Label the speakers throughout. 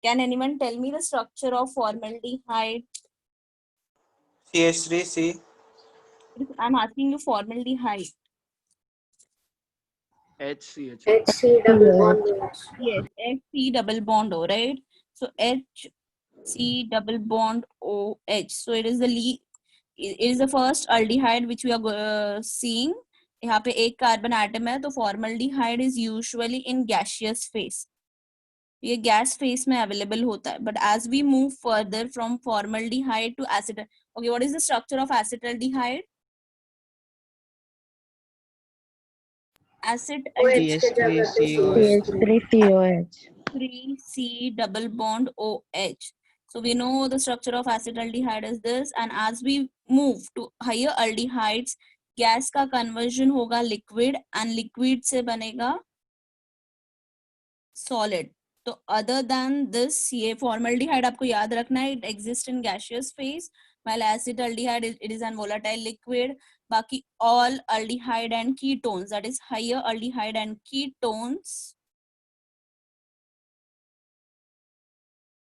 Speaker 1: Can anyone tell me the structure of formaldehyde?
Speaker 2: CH3C.
Speaker 1: I'm asking you formaldehyde.
Speaker 3: HCH.
Speaker 4: HC double bond H.
Speaker 1: Yes, HC double bond O, right? So HC double bond OH. So it is the it is the first aldehyde which we are seeing. यहाँ पे एक carbon atom है, तो formaldehyde is usually in gaseous phase. ये gas phase में available होता है. But as we move further from formaldehyde to acid. Okay, what is the structure of acetaldehyde? Acid
Speaker 4: OH के जगह पे CH3.
Speaker 5: CH3COH.
Speaker 1: 3C double bond OH. So we know the structure of acetaldehyde is this, and as we move to higher aldehydes, gas का conversion होगा liquid, and liquid से बनेगा solid. तो other than this, ये formaldehyde आपको याद रखना है, it exists in gaseous phase, while acetaldehyde it is an volatile liquid. बाकी all aldehyde and ketones, that is higher aldehyde and ketones,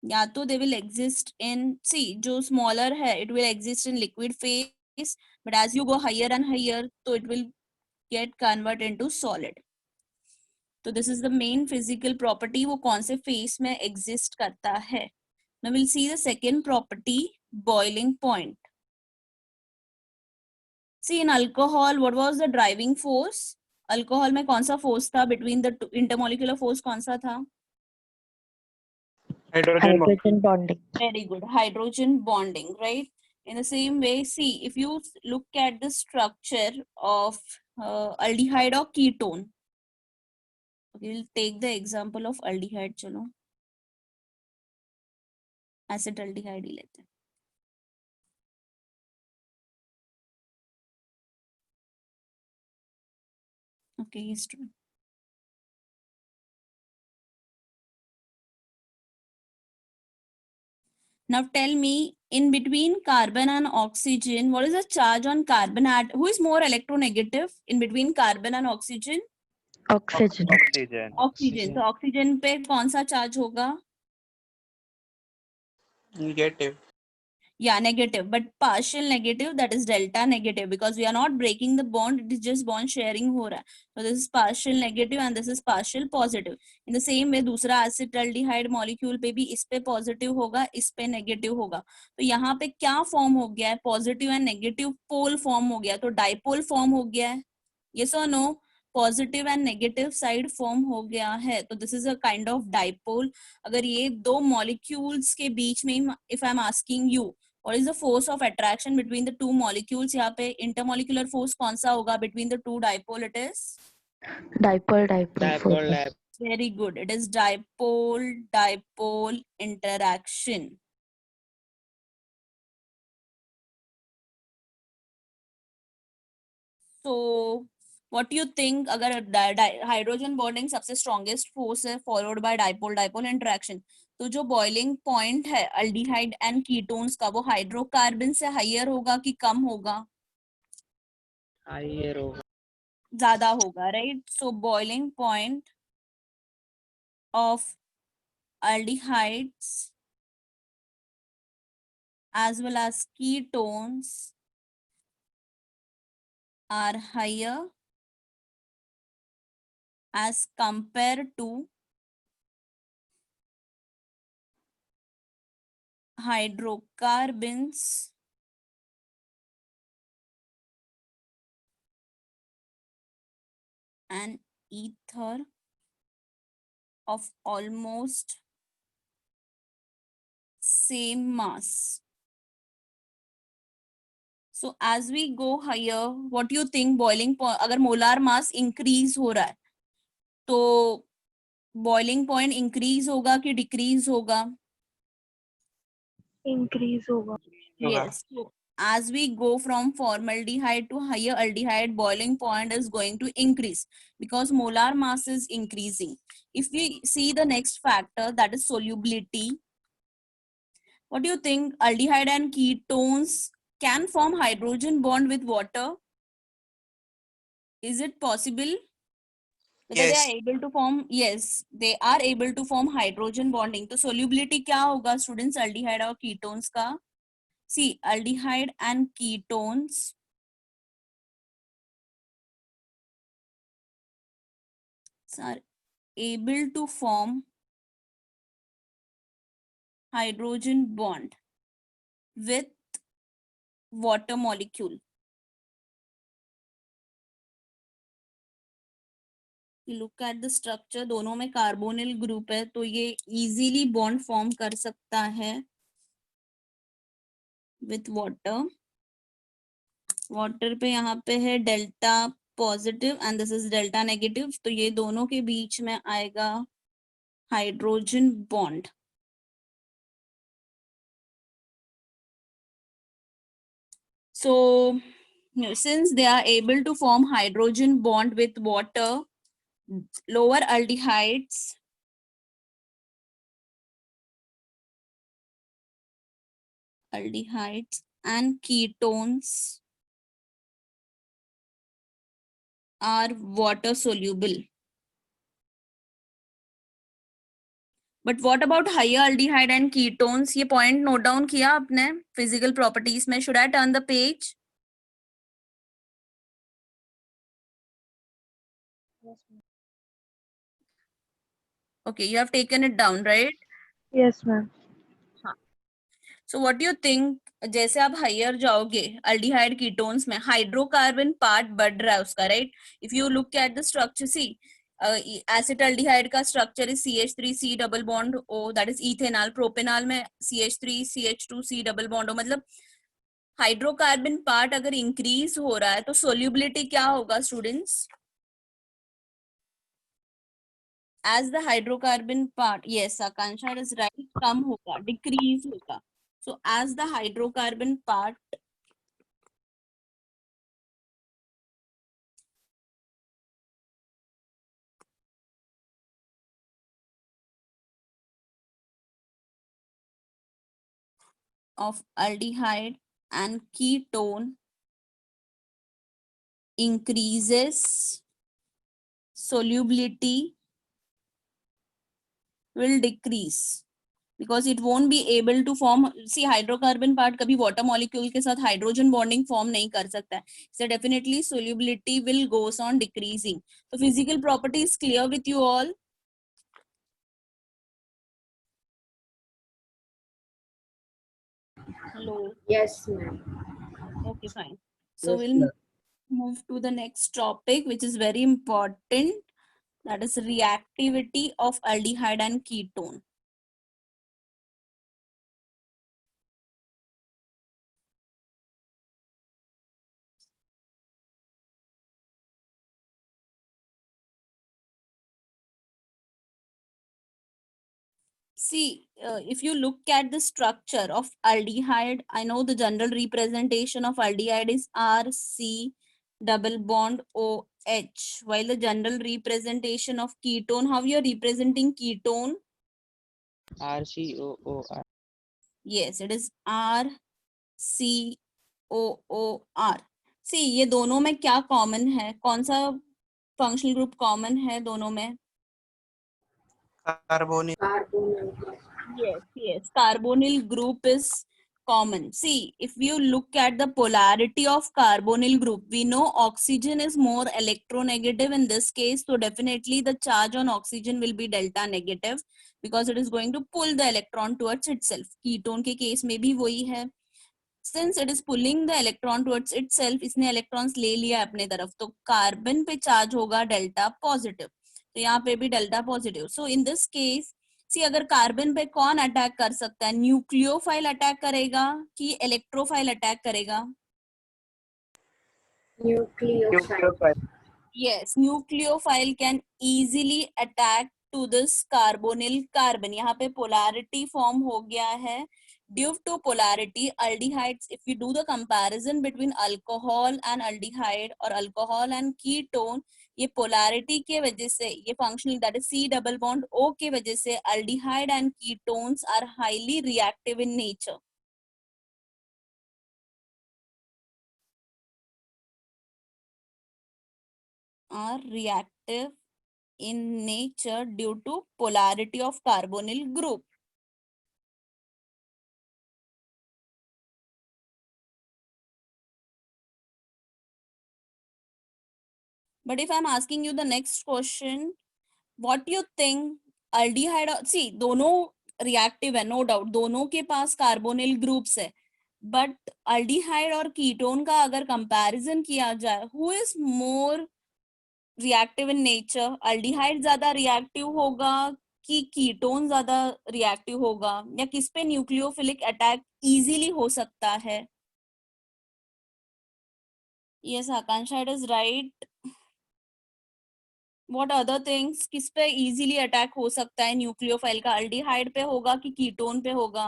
Speaker 1: या तो they will exist in, see, जो smaller है it will exist in liquid phase, but as you go higher and higher, तो it will get convert into solid. तो this is the main physical property, वो कौन से phase में exist करता है. Now we'll see the second property, boiling point. See, in alcohol, what was the driving force? Alcohol में कौन सा force था between the two, intermolecular force कौन सा था?
Speaker 5: Hydrogen bonding.
Speaker 1: Very good. Hydrogen bonding, right? In the same way, see, if you look at the structure of aldehyde or ketone, we'll take the example of aldehyde. Chalo, acetaldehyde ही लेते हैं. Okay, yes, true. Now tell me, in between carbon and oxygen, what is the charge on carbon atom? Who is more electronegative in between carbon and oxygen?
Speaker 5: Oxygen.
Speaker 1: Oxygen. तो oxygen पे कौन सा charge होगा?
Speaker 2: Negative.
Speaker 1: Yeah, negative, but partial negative, that is delta negative, because we are not breaking the bond, it is just bond sharing हो रहा है. So this is partial negative and this is partial positive. In the same way, दूसरा acetaldehyde molecule पे भी इस पे positive होगा, इस पे negative होगा. तो यहाँ पे क्या form हो गया है? Positive and negative pole form हो गया, तो dipole form हो गया है. Yes or no? Positive and negative side form हो गया है, तो this is a kind of dipole. अगर ये दो मॉलिक्यूल्स के बीच में, if I am asking you what is the force of attraction between the two molecules, यहाँ पे इंटरमॉलिक्यूलर फोर्स कौन सा होगा between the two dipole? It is
Speaker 5: Dipole force.
Speaker 1: Very good, it is dipole dipole interaction. So what do you think, अगर hydrogen bonding सबसे strongest force है followed by dipole dipole interaction, तो जो boiling point है aldehyde and ketones का, वो hydrocarbon से higher होगा कि कम होगा?
Speaker 3: हायर होगा.
Speaker 1: ज्यादा होगा, right? So boiling point of aldehydes as well as ketones are higher as compared to hydrocarbons and ether of almost same mass. So as we go higher, what do you think boiling point, अगर molar mass increase हो रहा है, तो boiling point increase होगा कि decrease होगा?
Speaker 4: Increase होगा.
Speaker 1: Yes. So as we go from formaldehyde to higher aldehyde, boiling point is going to increase because molar mass is increasing. If we see the next factor, that is solubility, what do you think? Aldehyde and ketones can form hydrogen bond with water. Is it possible? whether they
Speaker 2: Yes.
Speaker 1: are able to form, yes, they are able to form hydrogen bonding. तो solubility क्या होगा students aldehyde और ketones का? See, aldehyde and ketones are able to form hydrogen bond with water molecule. Look at the structure, दोनों में carbonyl group है तो ये इजीली बॉन्ड फॉर्म कर सकता है विथ वाटर. वाटर पे यहाँ पे है delta positive and this is delta negative, तो ये दोनों के बीच में आएगा hydrogen bond. So since they are able to form hydrogen bond with water, lower aldehydes and ketones are water soluble. But what about higher aldehyde and ketones? ये point note down किया आपने physical properties में? Should I turn the page? Okay, you have taken it down, right?
Speaker 4: Yes, ma'am.
Speaker 1: So what do you think? जैसे आप higher जाओगे aldehyde ketones में, hydrocarbon part बढ़ रहा है उसका, right? If you look at the structure, see acetaldehyde का structure is CH3C double bond O, that is ethanol. Propanol में CH3CH2C डबल बॉन्ड O. मतलब हाइड्रोकार्बन पार्ट अगर इंक्रीज हो रहा है तो सोल्यूबिलिटी क्या होगा students? As the hydrocarbon part, yes, Akansha is right, कम होगा, decrease होगा. So as the hydrocarbon part of aldehyde and ketone increases, solubility will decrease because it won't be able to form. See, hydrocarbon part कभी water molecule के साथ hydrogen bonding form नहीं कर सकता है, so definitely solubility will goes on decreasing. So physical property is clear with you all. Hello.
Speaker 4: Yes, ma'am.
Speaker 1: Okay, fine. So we'll move to the next topic, which is very important. That is reactivity of aldehyde and ketone. See, if you look at the structure of aldehyde, I know the general representation of aldehyde is RC double bond OH, while the general representation of ketone, how you are representing ketone?
Speaker 2: RCOOR.
Speaker 1: Yes, it is RCOOR. See, ये दोनों में क्या common है? कौन सा functional group common है दोनों में?
Speaker 2: Carbonyl.
Speaker 1: Yes. Carbonyl group is common. See, if you look at the polarity of carbonyl group, we know oxygen is more electronegative in this case. So definitely the charge on oxygen will be delta negative because it is going to pull the electron towards itself. Ketone के case में भी वही है. Since it is pulling the electron towards itself, इसने electrons ले लिया अपने तरफ, तो carbon पे charge होगा delta positive. तो यहाँ पे भी delta positive. So in this case, सी अगर कार्बन पे कौन अटैक कर सकता है? न्यूक्लियोफाइल अटैक करेगा कि इलेक्ट्रोफाइल अटैक करेगा?
Speaker 4: Nucleophile.
Speaker 1: Yes, nucleophile can easily attack to this carbonyl carbon. यहाँ पे polarity form हो गया है. Due to polarity, aldehydes, if you do the comparison between alcohol and aldehyde or alcohol and ketone, ये polarity के वजह से, ये functional, that is C double bond O के वजह से, aldehyde and ketones are highly reactive in nature. Are reactive in nature due to polarity of carbonyl group. But if I'm asking you the next question, what do you think aldehyde और see दोनों reactive है, no doubt दोनों के पास carbonyl groups है, but aldehyde और ketone का अगर comparison किया जाए, who is more reactive in nature? aldehyde ज्यादा reactive होगा कि ketone ज्यादा reactive होगा, या किस पे nucleophilic attack easily हो सकता है? Yes, Akansha, it is right. What other things किस पे easily attack हो सकता है न्यूक्लियोफाइल का? अल्डिहाइड पे होगा कि कीटोन पे होगा?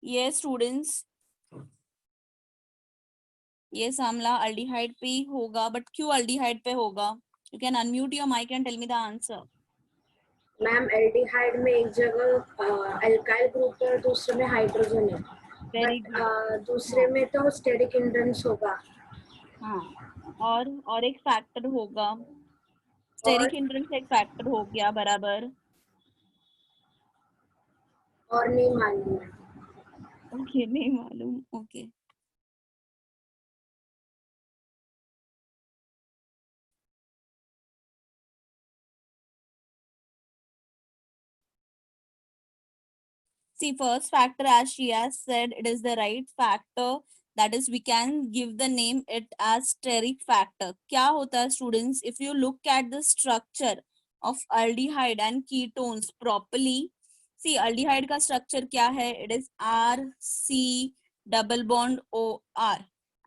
Speaker 1: ये स्टूडेंट्स, ये सामला अल्डिहाइड पे ही होगा, बट क्यों अल्डिहाइड पे होगा? You can unmute your mic and tell me the answer.
Speaker 4: Ma'am aldehyde में एक जगह अल्काइल ग्रुप है और दूसरे में हाइड्रोजन है,
Speaker 1: वेरी
Speaker 4: बट
Speaker 1: गुड.
Speaker 4: दूसरे में तो स्टेरिक हिंड्रेंस होगा.
Speaker 1: हाँ, और एक फैक्टर होगा, स्टेरिक हिंड्रेंस एक फैक्टर हो गया, बराबर.
Speaker 4: और नहीं मालूम है.
Speaker 1: ओके, नहीं मालूम. Okay, see, first factor, as she has said, it is the right factor. That is, we can give the name it as steric factor. क्या होता है students? If you look at the structure of aldehyde and ketones properly, see aldehyde का structure क्या है? It is RC double bond OR,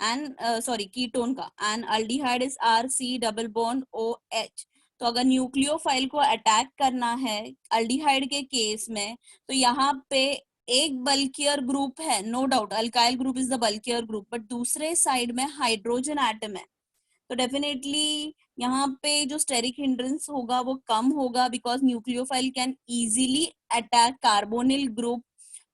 Speaker 1: and sorry ketone का, and aldehyde is RC double bond OH. तो अगर nucleophile को attack करना है aldehyde के केस में, तो यहाँ पे एक बल्कियर ग्रुप है, no doubt alkyl group is the bulkier group, but दूसरे साइड में हाइड्रोजन एटम है. तो डेफिनेटली यहाँ पे जो स्टेरिक हिंड्रेंस होगा वो कम होगा, because nucleophile can easily attack carbonyl group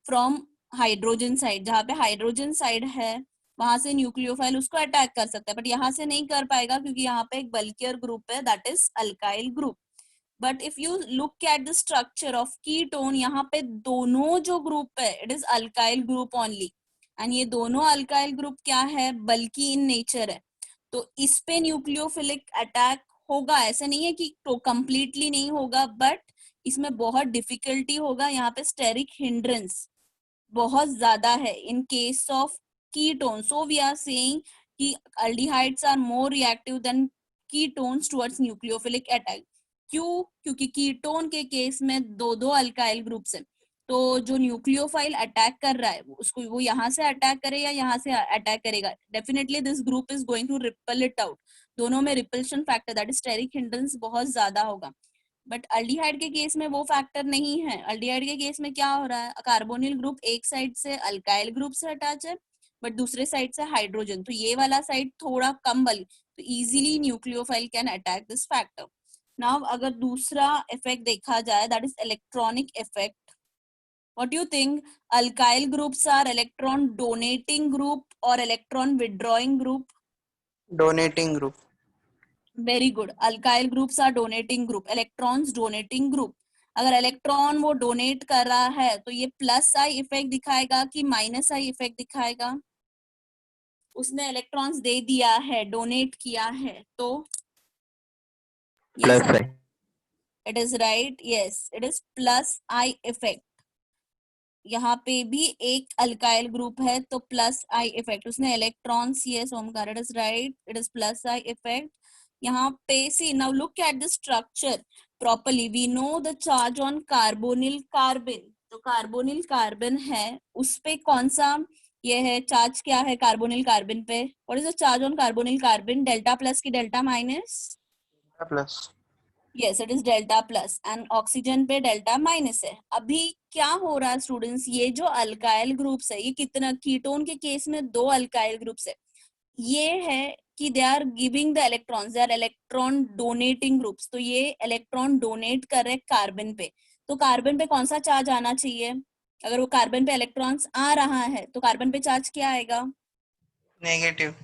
Speaker 1: from hydrogen side. जहाँ पे हाइड्रोजन साइड है वहां से न्यूक्लियोफाइल उसको अटैक कर सकता है, बट यहाँ से नहीं कर पाएगा क्योंकि यहाँ पे एक बल्कियर ग्रुप है, that is alkyl group. But if you look at the structure of ketone, यहाँ पे दोनों जो ग्रुप है it is alkyl group only, and ये दोनों अल्काइल ग्रुप क्या है? बल्कि इन नेचर है. तो इस पे न्यूक्लियोफिलिक अटैक होगा, ऐसा नहीं है कि तो कंप्लीटली नहीं होगा, बट इसमें बहुत डिफिकल्टी होगा. यहाँ पे स्टेरिक हिंड्रेंस बहुत ज्यादा है in case of ketone. So we are saying कि aldehydes are more reactive than ketones towards nucleophilic attack. क्यों? क्योंकि कीटोन के केस में दो अल्काइल ग्रुप्स है, तो जो न्यूक्लियोफाइल अटैक कर रहा है उसको वो यहाँ से अटैक करे या यहाँ से अटैक करेगा, definitely this group is going to repel it out. दोनों में repulsion factor that is steric hindrance बहुत ज्यादा होगा. बट अल्डिहाइड के केस में वो फैक्टर नहीं है. अल्डिहाइड के केस में क्या हो रहा है? कार्बोनिल ग्रुप एक साइड से अल्काइल ग्रुप से अटैच है, बट दूसरे साइड से हाइड्रोजन, तो ये वाला साइड थोड़ा कम बल, तो easily nucleophile can attack this factor. Now अगर दूसरा इफेक्ट देखा जाए, that is electronic effect. What do you think? Alkyl groups are electron donating group और electron withdrawing group?
Speaker 2: Donating group.
Speaker 1: Very good. Alkyl groups are donating group, electrons donating group. अगर electron वो donate कर रहा है तो ये plus I effect दिखाएगा कि माइनस आई इफेक्ट दिखाएगा? उसने इलेक्ट्रॉन्स दे दिया है, डोनेट किया है, तो
Speaker 2: plus I.
Speaker 1: It is right. Yes, it is plus I effect. यहाँ पे भी एक अल्काइल ग्रुप है तो प्लस आई इफेक्ट, उसने electrons, yes Omkar, it is right, it is plus I effect. यहाँ पे see now look at the structure properly. We know the charge on carbonyl carbon. तो कार्बोनिल कार्बन है, उस पे कौन सा ये है चार्ज? क्या है कार्बोनिल कार्बन पे? What is the charge on carbonyl carbon? Delta plus की delta minus?
Speaker 2: Plus.
Speaker 1: Yes, it is delta plus. And oxygen पे डेल्टा माइनस है. अभी क्या हो रहा है स्टूडेंट्स? ये जो अल्काइल ग्रुप्स है, ये कितना, कीटोन के केस में दो अल्काइल ग्रुप्स है, ये है कि they are giving the electrons, they are electron donating groups. तो ये इलेक्ट्रॉन डोनेट कर रहे कार्बन पे, तो कार्बन पे कौन सा चार्ज आना चाहिए? अगर वो कार्बन पे इलेक्ट्रॉन्स आ रहा है तो कार्बन पे चार्ज क्या आएगा?
Speaker 2: नेगेटिव.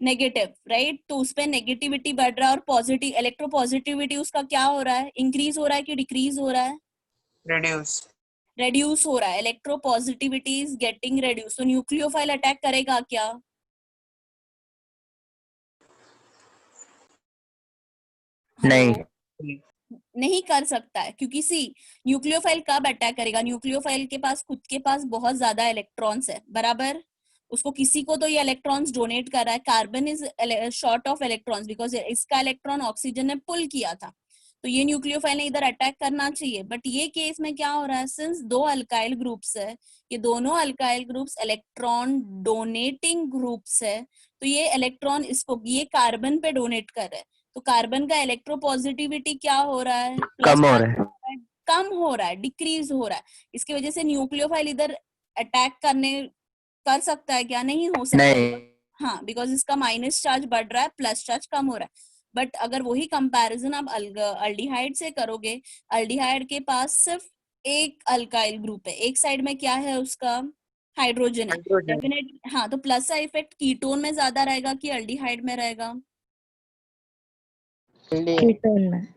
Speaker 1: Negative, right? तो उस पे नेगेटिविटी बढ़ रहा है और पॉजिटिव इलेक्ट्रोपॉजिटिविटी उसका क्या हो रहा है, इंक्रीज हो रहा है कि डिक्रीज हो रहा है?
Speaker 2: reduce,
Speaker 1: रेड्यूस हो रहा है. Electropositivity is getting reduce. तो न्यूक्लियोफाइल अटैक करेगा क्या?
Speaker 3: नहीं.
Speaker 1: हेलो, नहीं कर सकता है, क्योंकि सी न्यूक्लियोफाइल कब अटैक करेगा? न्यूक्लियोफाइल के पास खुद के पास बहुत ज्यादा इलेक्ट्रॉन्स है, बराबर? उसको किसी को तो ये इलेक्ट्रॉन्स डोनेट कर रहा है. Carbon is short of electrons because इसका इलेक्ट्रॉन ऑक्सीजन ने पुल किया था. तो ये न्यूक्लियोफाइल ने इधर अटैक करना चाहिए. बट ये केस में क्या हो रहा है, सिंस दो अल्काइल ग्रुप्स है, ये दोनों alkyl groups electron donating groups है, तो ये इलेक्ट्रॉन इसको ये कार्बन पे डोनेट कर रहा है. तो कार्बन का इलेक्ट्रोपॉजिटिविटी क्या हो रहा है?
Speaker 3: कम हो रहा है.
Speaker 1: कम हो रहा है, डिक्रीज हो रहा है. इसकी वजह से न्यूक्लियोफाइल इधर अटैक कर सकता है क्या? नहीं हो सकता.
Speaker 3: नहीं.
Speaker 1: हाँ, बिकॉज इसका माइनस चार्ज बढ़ रहा है, प्लस चार्ज कम हो रहा है. बट अगर वही कंपैरिजन आप अल्डिहाइड से करोगे, अल्डिहाइड के पास सिर्फ एक अल्काइल ग्रुप है, एक साइड में क्या है उसका? हाइड्रोजन है.
Speaker 2: hydrogen,
Speaker 1: डेफिनेट हाँ, तो प्लस का इफेक्ट कीटोन में ज्यादा रहेगा कि अल्डिहाइड में रहेगा?
Speaker 5: कीटोन में.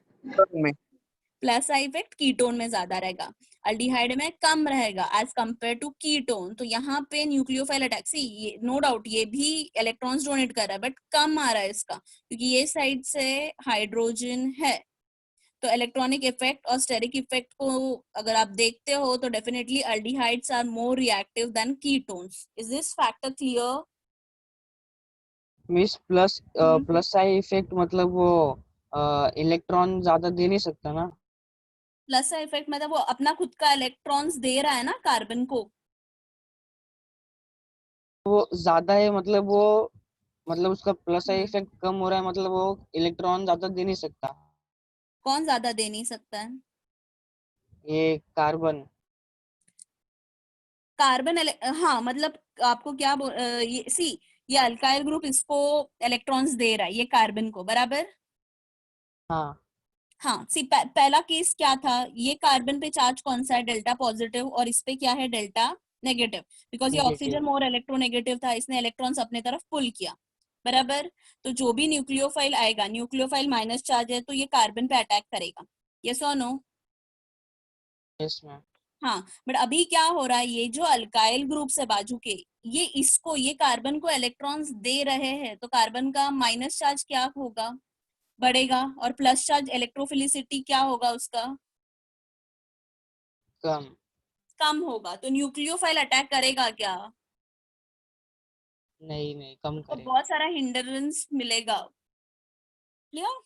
Speaker 2: में,
Speaker 1: प्लस का इफेक्ट कीटोन में ज्यादा रहेगा, अल्डिहाइड में कम रहेगा एज कंपेयर टू कीटोन. तो यहाँ पे न्यूक्लियोफाइल अटैक से ये नो डाउट ये भी इलेक्ट्रॉन्स डोनेट कर रहा है, बट कम आ रहा है इसका, क्योंकि ये साइड से हाइड्रोजन है. तो इलेक्ट्रॉनिक इफेक्ट और स्टेरिक इफेक्ट को अगर आप देखते हो तो definitely aldehydes are more reactive than ketones. Is this factor clear?
Speaker 6: Miss plus side effect मतलब वो इलेक्ट्रॉन ज्यादा दे नहीं सकता ना.
Speaker 1: प्लस का इफेक्ट मतलब वो अपना खुद का इलेक्ट्रॉन्स दे रहा है ना कार्बन को.
Speaker 6: वो ज्यादा है मतलब वो मतलब उसका प्लस साइड इफेक्ट कम हो रहा है मतलब वो इलेक्ट्रॉन ज्यादा दे नहीं सकता.
Speaker 1: कौन ज्यादा दे नहीं सकता है?
Speaker 6: ये कार्बन.
Speaker 1: कार्बन हाँ, मतलब आपको क्या ये सी ये अल्काइल ग्रुप इसको इलेक्ट्रॉन्स दे रहा है ये कार्बन को, बराबर?
Speaker 6: हाँ.
Speaker 1: हाँ, सी पहला केस क्या था, ये कार्बन पे चार्ज कौन सा है? डेल्टा पॉजिटिव, और इस पे क्या है? Delta negative. बिकॉज ये ऑक्सीजन
Speaker 6: नेगेटिव.
Speaker 1: मोर इलेक्ट्रोनेगेटिव था, इसने इलेक्ट्रॉन्स अपने तरफ पुल किया, बराबर? तो जो भी न्यूक्लियोफाइल आएगा, न्यूक्लियोफाइल माइनस चार्ज है, तो ये कार्बन पे अटैक करेगा. यस और नो?
Speaker 6: Yes ma'am.
Speaker 1: हाँ, बट अभी क्या हो रहा है, ये जो अल्काइल ग्रुप्स है बाजू के, ये कार्बन को इलेक्ट्रॉन्स दे रहे हैं, तो कार्बन का माइनस चार्ज क्या होगा? बढ़ेगा. और प्लस चार्ज इलेक्ट्रोफिलिसिटी क्या होगा उसका?
Speaker 6: कम.
Speaker 1: कम होगा. तो न्यूक्लियोफाइल अटैक करेगा क्या?
Speaker 6: नहीं कम
Speaker 1: तो
Speaker 6: करेगा.
Speaker 1: बहुत सारा हिंड्रेंस मिलेगा. Clear?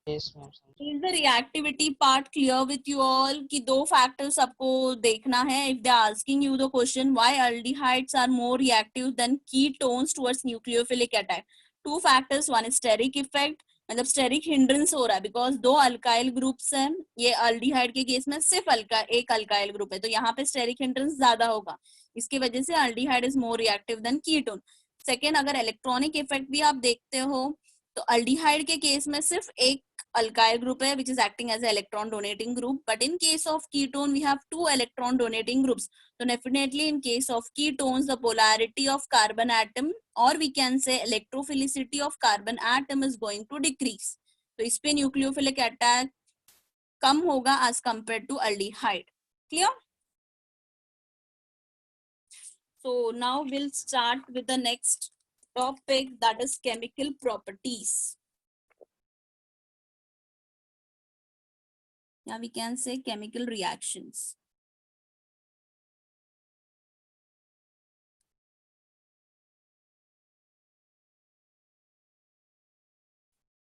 Speaker 6: Yes ma'am.
Speaker 1: Is the reactivity part clear with you all कि दो फैक्टर्स आपको देखना है. if they are asking you the question why aldehydes are more reactive than ketones towards nucleophilic attack, two factors, one is steric effect, मतलब steric hindrance हो रहा है because दो अल्काइल ग्रुप्स हैं. ये अल्डिहाइड के केस में सिर्फ एक अल्काइल ग्रुप है, तो यहाँ पे स्टेरिक हिंड्रेंस ज्यादा होगा, इसकी वजह से aldehyde is more reactive then ketone. Second, अगर इलेक्ट्रॉनिक इफेक्ट भी आप देखते हो तो अल्डिहाइड के केस में सिर्फ एक alkyl group hai, which is acting as an electron donating group, but in case of ketone we have two electron donating groups. So definitely in case of ketones the polarity of carbon atom or we can say electrophilicity of carbon atom is going to decrease. तो इस पे nucleophilic attack कम होगा as compared to aldehyde. Clear? So now we'll start with the next topic, that is chemical properties. Yeah, we can say chemical reactions.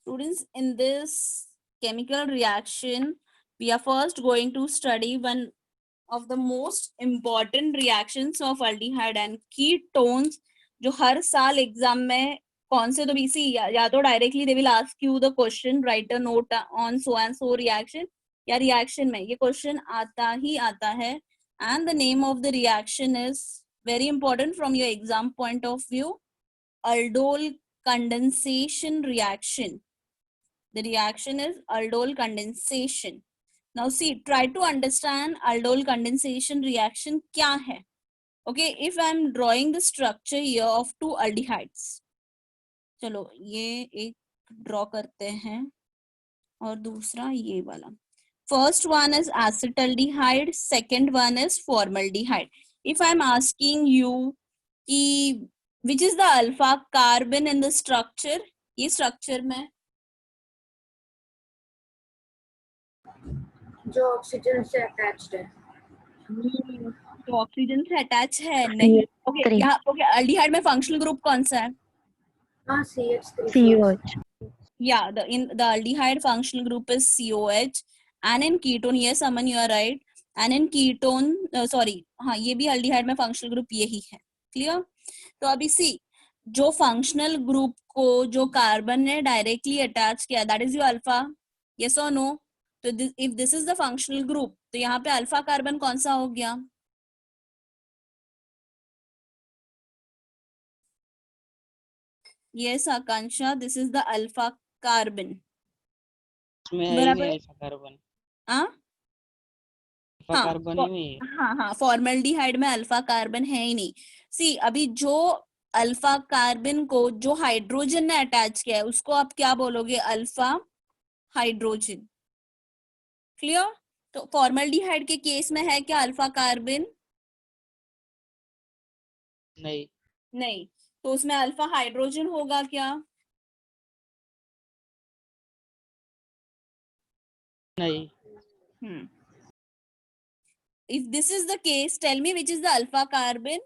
Speaker 1: Students, in this chemical reaction, we are first going to study one of the most important reactions of aldehyde and ketones, जो हर साल exam में कौन से तो BC या तो directly they will ask you the question right a note on so and so reaction, या reaction में ये क्वेश्चन आता ही आता है. And the name of the reaction is very important from your exam point of view, aldol condensation reaction. The reaction is aldol condensation. Now see, try to understand aldol condensation reaction kya hai. Okay, if I am drawing the structure here of two aldehydes, चलो ये एक draw करते हैं और दूसरा ये वाला. First one is acetaldehyde, second one is formaldehyde. If I'm asking you कि which is the alpha carbon in the structure, ये structure में
Speaker 4: जो ऑक्सीजन से अटैच्ड है.
Speaker 1: तो ऑक्सीजन से अटैच है नहीं. Okay
Speaker 5: CH3.
Speaker 1: यहाँ ओके अल्डिहाइड में फंक्शनल ग्रुप कौन सा है?
Speaker 4: हाँ CH3.
Speaker 5: COH.
Speaker 1: Yeah, the aldehyde functional group is COH, and in ketone, yes Aman you are right, and in ketone sorry हाँ ये भी aldehyde में functional group यही है. Clear? तो अभी सी जो फंक्शनल ग्रुप को जो कार्बन ने डायरेक्टली अटैच किया that is your alpha. Yes और नो? तो if this is the functional group तो यहाँ पे अल्फा कार्बन कौन सा हो गया? Yes Akanksha, this is the alpha carbon.
Speaker 6: इसमें है ही नहीं अल्फा कार्बन.
Speaker 1: हाँ
Speaker 6: अल्फा कार्बन ही नहीं है.
Speaker 1: हाँ हाँ फॉर्मल्डिहाइड में अल्फा कार्बन है ही नहीं. सी अभी जो अल्फा कार्बन को जो हाइड्रोजन ने अटैच किया है उसको आप क्या बोलोगे? Alpha hydrogen. क्लियर? तो फॉर्मल्डिहाइड के केस में है क्या अल्फा कार्बन?
Speaker 6: नहीं.
Speaker 1: नहीं. तो उसमें अल्फा हाइड्रोजन होगा क्या?
Speaker 6: नहीं.
Speaker 1: If this is the case, tell me which is the alpha carbon?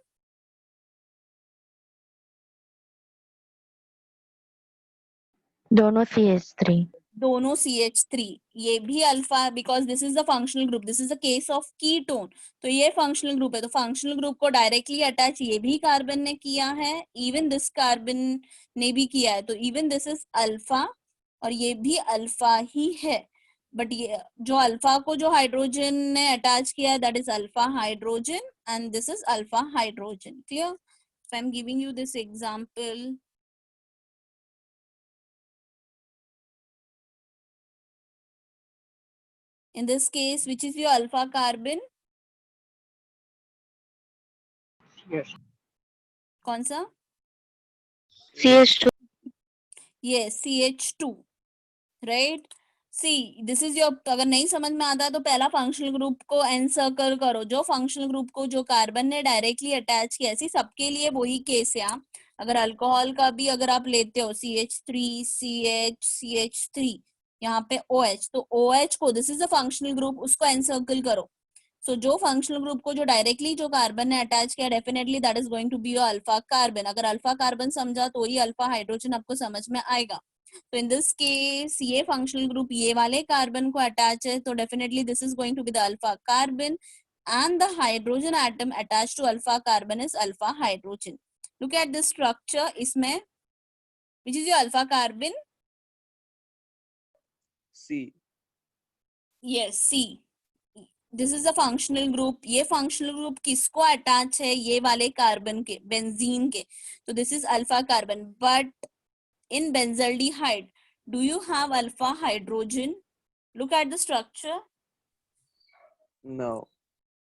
Speaker 5: दोनों CH3.
Speaker 1: दोनों CH3. ये भी alpha because this is the functional group. This is the case of ketone. तो ये फंक्शनल ग्रुप है. तो फंक्शनल ग्रुप को directly attach ये भी कार्बन ने किया है, इवन दिस कार्बन ने भी किया है. तो इवन दिस इज अल्फा और ये भी अल्फा ही है. बट ये जो अल्फा को जो हाइड्रोजन ने अटैच किया है that is alpha hydrogen and this is alpha hydrogen. Clear? If I am giving you this example, in this case which is your alpha carbon?
Speaker 6: Yes.
Speaker 1: कौन सा?
Speaker 5: CH2.
Speaker 1: yes CH2. right? see this is your अगर नहीं समझ में आता तो पहला functional group को एनसर्कल करो. जो फंक्शनल ग्रुप को जो कार्बन ने डायरेक्टली अटैच किया, सी सबके लिए वही केस है. अगर अल्कोहल का भी अगर आप लेते हो CH3 CH CH3 यहाँ पे OH, तो OH को this is the functional group, उसको एनसर्कल करो. सो जो फंक्शनल ग्रुप को जो डायरेक्टली जो कार्बन ने अटैच किया definitely that is going to be your alpha carbon. अगर अल्फा कार्बन समझा तो ही अल्फा हाइड्रोजन आपको समझ में आएगा. तो इन दिस केस ये फंक्शनल ग्रुप ये वाले कार्बन को अटैच है तो definitely this is going to be the alpha carbon and the hydrogen atom attached to alpha carbon is alpha hydrogen. Look at this structure. इसमें which is your alpha carbon?
Speaker 2: C.
Speaker 1: yes C. This is a functional group. ये functional group किसको attach है? ये वाले carbon के, benzene के. तो this is alpha carbon. But in benzaldehyde do you have alpha hydrogen? Look at the structure.
Speaker 2: No.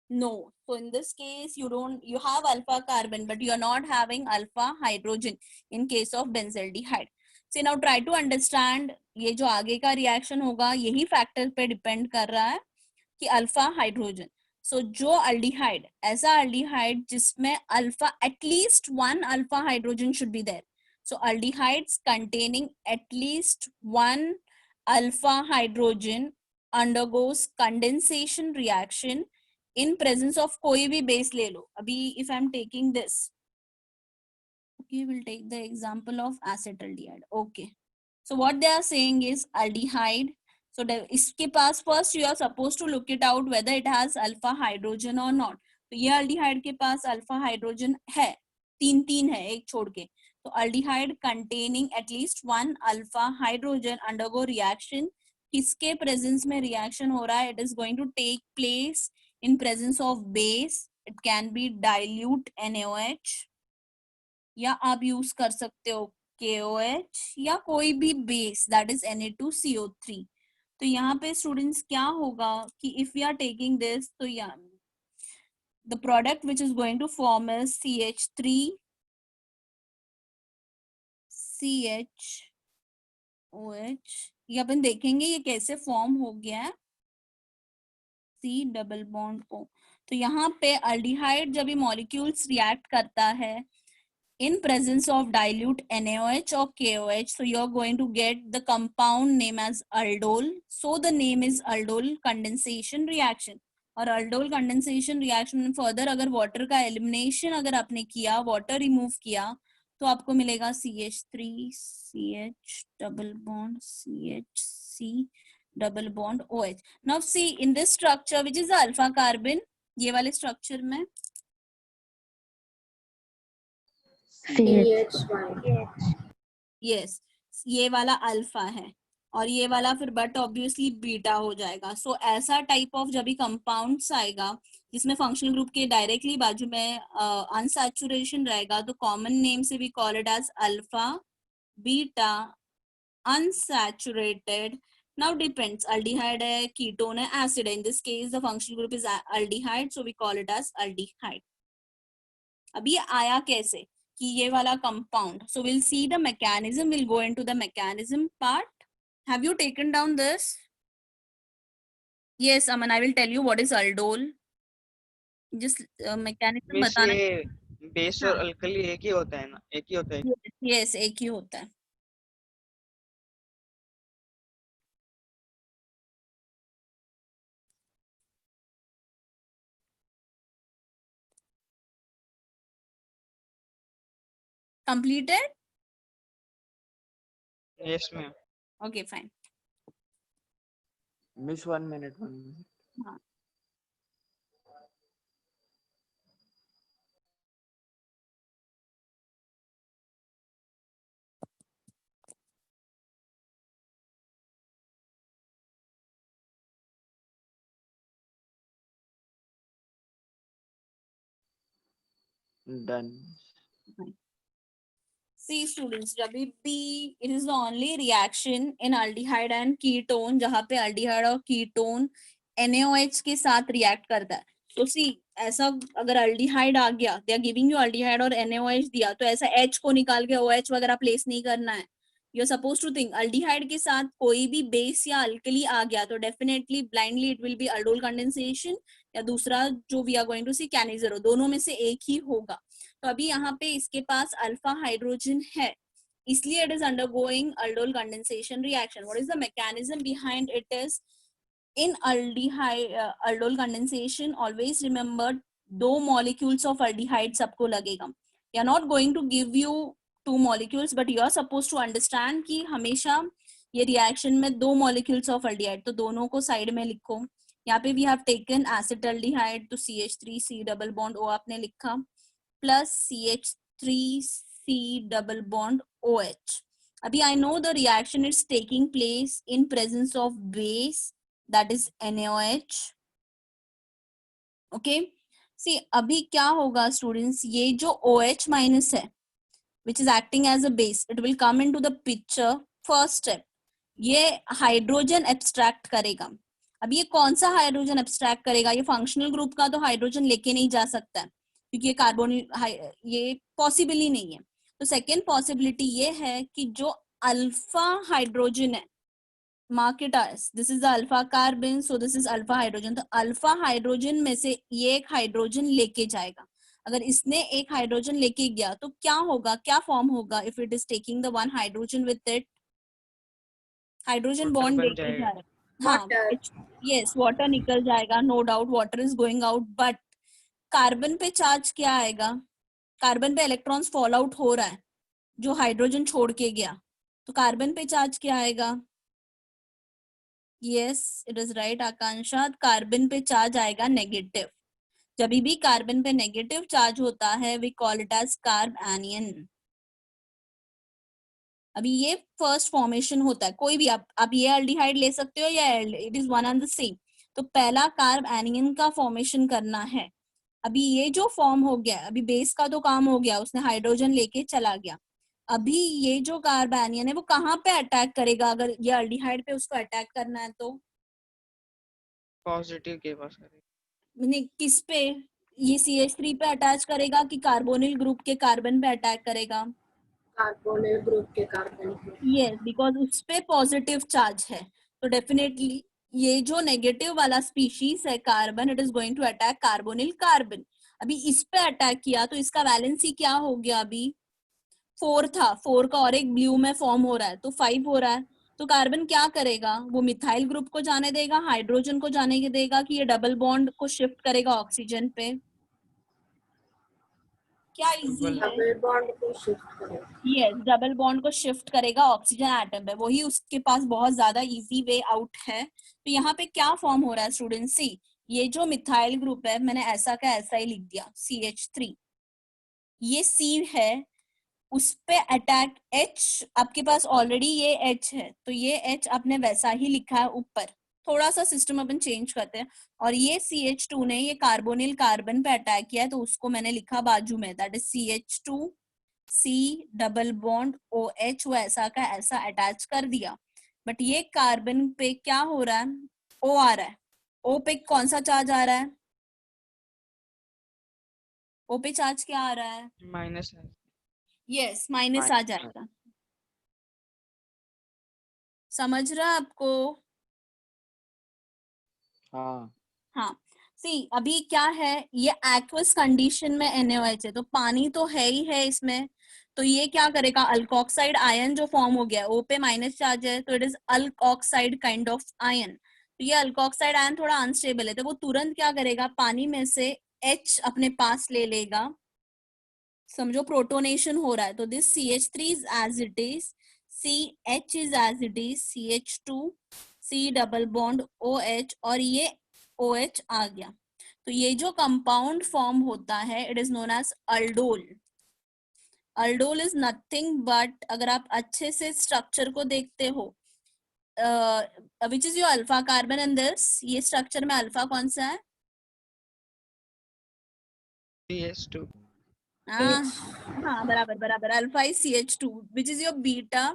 Speaker 1: No. So in this case you have alpha carbon but you are not having alpha hydrogen in case of benzaldehyde. So now try to understand ये जो आगे का reaction होगा यही factor पे depend कर रहा है कि अल्फा हाइड्रोजन. सो जो अल्डिहाइड, ऐसा अल्डिहाइड जिसमें alpha at least one alpha hydrogen should be there. So aldehydes containing at least one alpha hydrogen undergoes condensation reaction in presence of कोई भी बेस ले लो. अभी if I'm taking this, okay, we'll take the example of acetaldehyde. Okay, so what they are saying is aldehyde. So इसके पास first you are supposed to look it out whether it has alpha hydrogen or not. तो ये aldehyde के पास alpha hydrogen है, तीन है एक छोड़ के. तो aldehyde containing at least one alpha hydrogen undergo reaction. किसके presence में reaction हो रहा है? It is going to take place in presence of base. It can be dilute NaOH या आप यूज कर सकते हो KOH या कोई भी बेस दैट इज Na2CO3. तो यहाँ पे स्टूडेंट्स क्या होगा कि if we are taking this तो the product which is going to form is CH3 CHOH, ये अपन देखेंगे ये कैसे फॉर्म हो गया है, C डबल बॉन्ड O। तो यहाँ पे अल्डिहाइड जब ये मॉलिक्यूल्स रिएक्ट करता है in presence of dilute NaOH or KOH, so you are going to get the compound name as aldol. So the name is aldol condensation reaction. और aldol condensation reaction में further अगर water का elimination अगर आपने किया, water remove किया, तो आपको मिलेगा CH3 CH double bond CHC double bond OH. Now see in this structure which is the alpha carbon, ये वाले structure में
Speaker 5: CH.
Speaker 4: CH1.
Speaker 1: यस ये वाला अल्फा है और ये वाला फिर बट ऑब्वियसली बीटा हो जाएगा। सो ऐसा टाइप ऑफ जब भी कंपाउंड्स आएगा जिसमें फंक्शनल ग्रुप के डायरेक्टली बाजू में अनसैचुरेशन रहेगा, तो कॉमन नेम से we call it as alpha beta unsaturated. Now depends, aldehyde है, कीटोन है, एसिड है, in this case the functional group is aldehyde, so we call it as aldehyde. अब ये आया कैसे कि ये वाला compound, so we'll see the mechanism, we'll go into the mechanism part. Have you taken down this? Yes Aman, I will tell you what is aldol, just mechanism
Speaker 6: base
Speaker 1: बताना।
Speaker 6: ये base और
Speaker 1: हाँ।
Speaker 6: अल्कली एक ही होता है ना, एक ही होता है।
Speaker 1: yes एक ही होता है। completed?
Speaker 6: Yes ma'am.
Speaker 1: okay fine.
Speaker 2: Miss 1 minute, 1 minute.
Speaker 1: हाँ।
Speaker 2: Done.
Speaker 1: See students, जब भी it is the only reaction in aldehyde and ketone जहाँ पे aldehyde और ketone NaOH के साथ react करता है। तो see ऐसा अगर aldehyde आ गया, they are giving you aldehyde और NaOH दिया, तो ऐसा H को निकाल के OH वगैरह प्लेस नहीं करना है। You are supposed to think aldehyde के साथ कोई भी बेस या अल्कली आ गया तो definitely blindly it will be aldol condensation या दूसरा जो we are going to see CaNO, दोनों में से एक ही होगा। तो अभी यहाँ पे इसके पास अल्फा हाइड्रोजन है, इसलिए it is undergoing aldol condensation reaction. What is the mechanism behind it is in aldehyde aldol condensation, always remember दो molecules of aldehyde सबको लगेगा। They are not going to give you two molecules, but you are supposed to understand कि हमेशा ये reaction में दो molecules of aldehyde, तो दोनों को side में लिखो। यहाँ पे we have taken acetaldehyde, तो CH3C double bond O आपने लिखा plus CH3C double bond OH. अभी I know the reaction is taking place in presence of base, that is NaOH. Okay. See अभी क्या होगा students, ये जो OH minus है which is acting as a base, it will come into the picture. First step, ये hydrogen abstract करेगा। अब ये कौन सा हाइड्रोजन एब्स्ट्रैक्ट करेगा, ये फंक्शनल ग्रुप का तो हाइड्रोजन लेके नहीं जा सकता है क्योंकि ये कार्बोनिल ये पॉसिबल ही नहीं है। तो सेकेंड पॉसिबिलिटी ये है कि जो अल्फा हाइड्रोजन है, mark it as this is the alpha carbon, so this is alpha hydrogen, तो अल्फा हाइड्रोजन में से ये एक हाइड्रोजन लेके जाएगा। अगर इसने एक हाइड्रोजन लेके गया तो क्या होगा, क्या फॉर्म होगा if it is taking the one hydrogen with it, hydrogen bond लेके जा रहा है। हाँ, यस वाटर निकल जाएगा, no doubt water is going out, but carbon पे चार्ज क्या आएगा, कार्बन पे इलेक्ट्रॉन्स फॉल आउट हो रहा है जो हाइड्रोजन छोड़ के गया, तो कार्बन पे चार्ज क्या आएगा, yes it is right Akanksha, carbon पे चार्ज आएगा नेगेटिव। जब भी कार्बन पे नेगेटिव चार्ज होता है we call it as carbanion. अभी ये फर्स्ट फॉर्मेशन होता है, कोई भी आप ये अल्डिहाइड ले सकते हो या it is one and the same. तो पहला कार्ब एनियन का फॉर्मेशन करना है। अभी ये जो फॉर्म हो गया, अभी बेस का तो काम हो गया, उसने हाइड्रोजन लेके चला गया। अभी ये जो कार्ब एनियन है वो कहाँ पे अटैक करेगा, अगर ये अल्डिहाइड पे उसको अटैक करना है तो
Speaker 6: पॉजिटिव के पास करेगा।
Speaker 1: मैंने किस पे, ये CH3 पे अटैच करेगा कि कार्बोनिल ग्रुप के कार्बन पे अटैक करेगा,
Speaker 4: कार्बोनिल ग्रुप के कार्बन को।
Speaker 1: यस, बिकॉज उस पे पॉजिटिव चार्ज है, तो डेफिनेटली ये जो नेगेटिव वाला स्पीशीज है carbon, it is going to attack carbonyl carbon. अभी इस पे अटैक किया तो इसका वैलेंसी क्या हो गया, अभी 4 था, 4 का और एक ब्लू में फॉर्म हो रहा है तो 5 हो रहा है। तो कार्बन क्या करेगा, वो मिथाइल ग्रुप को जाने देगा, हाइड्रोजन को जाने देगा, कि ये डबल बॉन्ड को शिफ्ट करेगा ऑक्सीजन पे? क्या इजी है?
Speaker 4: डबल बॉन्ड को शिफ्ट करें।
Speaker 1: यस, डबल बॉन्ड को शिफ्ट करेगा ऑक्सीजन एटम पे, वही उसके पास बहुत ज्यादा इजी वे आउट है। तो यहाँ पे क्या फॉर्म हो रहा है स्टूडेंट, सी ये जो मिथाइल ग्रुप है मैंने ऐसा का ऐसा ही लिख दिया CH3, ये C है, उस पे अटैक H, आपके पास ऑलरेडी ये H है तो ये H आपने वैसा ही लिखा है ऊपर, थोड़ा सा सिस्टम अपन चेंज करते हैं। और ये CH2 ने ये कार्बोनिल कार्बन पे अटैक किया है तो उसको मैंने लिखा बाजू में, that is CH2 C double bond OH, वो ऐसा का ऐसा अटैच कर दिया। बट ये कार्बन पे क्या हो रहा है, O आ रहा है, O पे कौन सा चार्ज आ रहा है, O पे चार्ज क्या आ रहा है,
Speaker 6: माइनस है।
Speaker 1: यस माइनस आ जाएगा। समझ रहा है आपको?
Speaker 2: हाँ
Speaker 1: हाँ, सी अभी क्या है, ये एक्वस कंडीशन में NaOH है तो पानी तो है ही है इसमें, तो ये क्या करेगा, अल्कोक्साइड आयन जो फॉर्म हो गया, O पे माइनस चार्ज है तो it is alkoxide kind of ion. तो ये अल्कोक्साइड आयन थोड़ा अनस्टेबल है तो वो तुरंत क्या करेगा, पानी में से H अपने पास ले लेगा, समझो प्रोटोनेशन हो रहा है, तो this CH3 is as it is, CH is as it is, CH2 C double bond OH, और ये OH आ गया। तो ये जो कंपाउंड फॉर्म होता है it is known as aldol. Aldol is nothing but, अगर आप अच्छे से स्ट्रक्चर को देखते हो, which is your alpha carbon in this, ये स्ट्रक्चर में अल्फा कौन सा है?
Speaker 6: CH2
Speaker 1: हाँ हाँ, बराबर बराबर, alpha is CH2, which is your beta?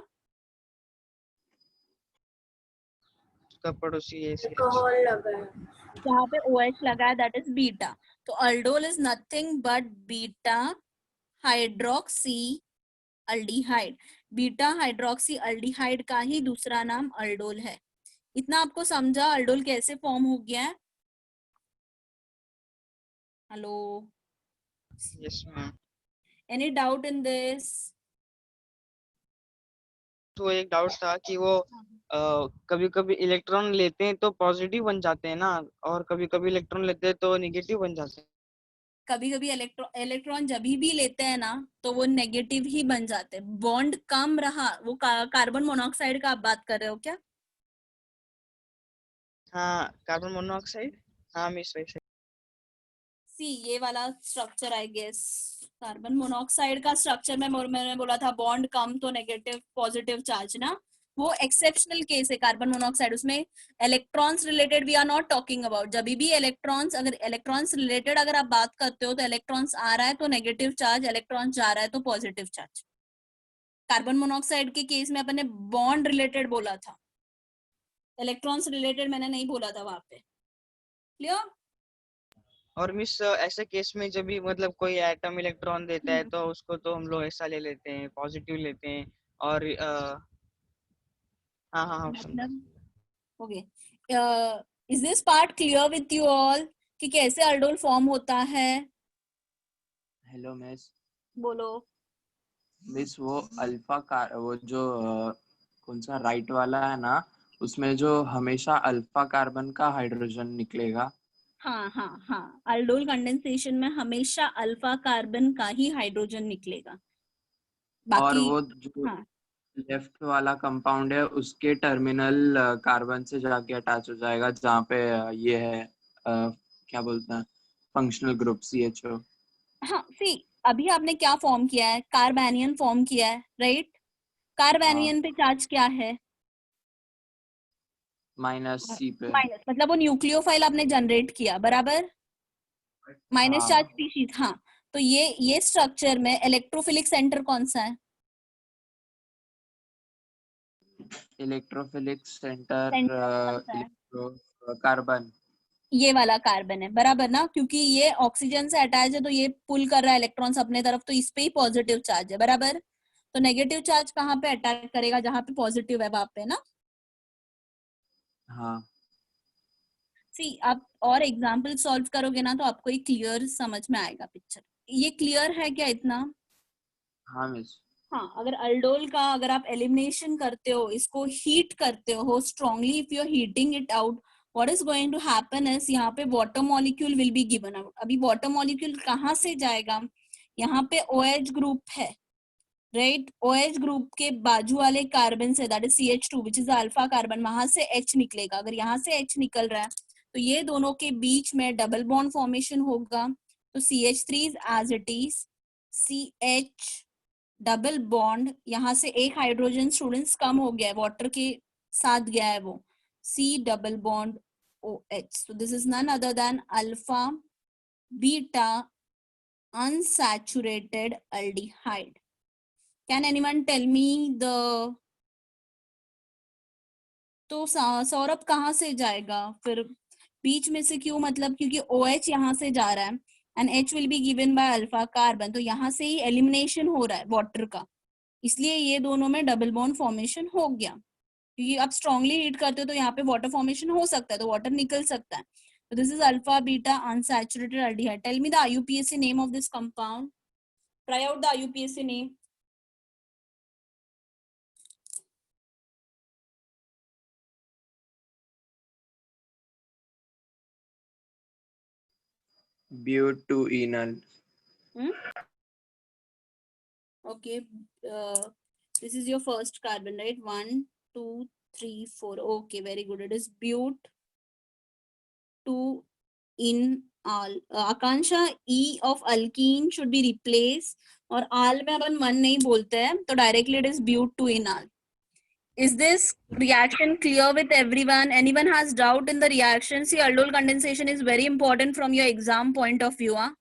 Speaker 6: उसका पड़ोसी है CH।
Speaker 4: अल्कोहल लगा है।
Speaker 1: जहाँ पे OH लगा है दैट इज बीटा। तो aldol is nothing but beta hydroxy aldehyde. Beta hydroxy aldehyde का ही दूसरा नाम अल्डोल है। इतना आपको समझा अल्डोल कैसे फॉर्म हो गया है? Hello,
Speaker 6: yes ma'am.
Speaker 1: Any doubt in this?
Speaker 6: तो एक डाउट था कि वो कभी कभी इलेक्ट्रॉन लेते हैं तो पॉजिटिव बन जाते हैं ना, और कभी कभी इलेक्ट्रॉन लेते हैं तो नेगेटिव बन जाते हैं।
Speaker 1: कभी कभी इलेक्ट्रॉन जब भी लेते हैं ना तो वो नेगेटिव ही बन जाते हैं, बॉन्ड कम रहा, वो कार्बन मोनोऑक्साइड का आप बात कर रहे हो क्या?
Speaker 6: हाँ, कार्बन मोनोऑक्साइड। हाँ मिस वैसे।
Speaker 1: सी ये वाला structure I guess, carbon monoxide का स्ट्रक्चर में मैंने बोला था बॉन्ड कम तो नेगेटिव पॉजिटिव चार्ज ना, वो एक्सेप्शनल केस है कार्बन मोनोऑक्साइड, उसमें electrons related we are not talking about. जब भी इलेक्ट्रॉन्स, अगर इलेक्ट्रॉन्स रिलेटेड अगर आप बात करते हो तो इलेक्ट्रॉन्स आ रहा है तो नेगेटिव चार्ज, इलेक्ट्रॉन्स जा रहा है तो पॉजिटिव चार्ज। कार्बन मोनोऑक्साइड के केस में अपन ने बॉन्ड रिलेटेड बोला था, इलेक्ट्रॉन्स रिलेटेड मैंने नहीं बोला था वहां पे। क्लियर?
Speaker 6: और मिस ऐसे केस में जब भी मतलब कोई एटम इलेक्ट्रॉन देता है तो उसको तो हम लोग ऐसा ले लेते हैं, पॉजिटिव लेते हैं। और हाँ हाँ हाँ समझा।
Speaker 1: मतलब okay, is this part clear with you all कि कैसे अल्डोल फॉर्म होता है?
Speaker 2: Hello miss.
Speaker 1: बोलो।
Speaker 2: मिस वो अल्फा का वो जो कौन सा राइट वाला है ना, उसमें जो हमेशा अल्फा कार्बन का हाइड्रोजन निकलेगा।
Speaker 1: हाँ हाँ हाँ, अल्डोल कंडेंसेशन में हमेशा अल्फा कार्बन का ही हाइड्रोजन निकलेगा,
Speaker 2: और
Speaker 1: बाकी
Speaker 2: वो जो
Speaker 1: हाँ
Speaker 2: लेफ्ट वाला कंपाउंड है उसके टर्मिनल कार्बन से जाके अटैच हो जाएगा, जहाँ पे ये है क्या बोलते हैं, फंक्शनल ग्रुप CHO।
Speaker 1: हाँ, सी अभी आपने क्या फॉर्म किया है, कार्बेनियन फॉर्म किया है, राइट? कार्बेनियन पे चार्ज क्या है?
Speaker 2: -C पे।
Speaker 1: माइनस, मतलब वो न्यूक्लियोफाइल आपने जनरेट किया, बराबर? माइनस चार्ज
Speaker 2: हाँ,
Speaker 1: स्पीशीज, हाँ। तो ये स्ट्रक्चर में इलेक्ट्रोफिलिक सेंटर कौन सा है?
Speaker 2: इलेक्ट्रोफिलिक सेंटर
Speaker 1: सेंटर कौन सा है?
Speaker 2: कार्बन।
Speaker 1: ये वाला कार्बन है, बराबर ना, क्योंकि ये ऑक्सीजन से अटैच है तो ये पुल कर रहा है इलेक्ट्रॉन्स अपने तरफ, तो इस पे ही पॉजिटिव चार्ज है, बराबर? तो नेगेटिव चार्ज कहाँ पे अटैक करेगा? जहाँ पे पॉजिटिव है वहां पे ना।
Speaker 2: हाँ
Speaker 1: सी आप और एग्जाम्पल सॉल्व करोगे ना तो आपको ये क्लियर समझ में आएगा पिक्चर। ये क्लियर है क्या इतना?
Speaker 2: हाँ मिस।
Speaker 1: हाँ, अगर अल्डोल का अगर आप एलिमिनेशन करते हो, इसको हीट करते हो strongly, if you are heating it out, what is going to happen is यहाँ पे water molecule will be given out. अभी वाटर मॉलिक्यूल कहाँ से जाएगा? यहाँ पे OH ग्रुप है, राइट? OH ग्रुप के बाजू वाले कार्बन से, that is CH2 which is alpha carbon, वहां से H निकलेगा। अगर यहाँ से H निकल रहा है तो ये दोनों के बीच में डबल बॉन्ड फॉर्मेशन होगा। तो CH3 as it is, CH double bond, यहाँ से एक हाइड्रोजन स्टूडेंट्स कम हो गया है, वाटर के साथ गया है वो, C double bond OH। so this is none other than alpha beta unsaturated aldehyde. Can anyone tell me the, तो सौरभ कहाँ से जाएगा फिर बीच में से? क्यों? मतलब क्योंकि OH यहाँ से जा रहा है and H will be given by alpha carbon, तो यहाँ से ही एलिमिनेशन हो रहा है वाटर का, इसलिए ये दोनों में डबल बॉन्ड फॉर्मेशन हो गया। क्योंकि आप स्ट्रांगली हीट करते हो तो यहाँ पे वाटर फॉर्मेशन हो सकता है, तो वाटर निकल सकता है। तो this is alpha beta unsaturated aldehyde. Tell me the IUPAC name of this compound. Try out the IUPAC name.
Speaker 2: Butenal.
Speaker 1: Okay, this is your first carbon, right? 1 2 3 4. Okay, very good. It is but 2 in all. Akansha, E of alkene should be replaced, और आल में अपन 1 नहीं बोलते हैं, तो directly it is but 2 in all. Is this reaction clear with everyone? Anyone has doubt in the reaction? See, aldol condensation is very important from your exam point of view. Huh?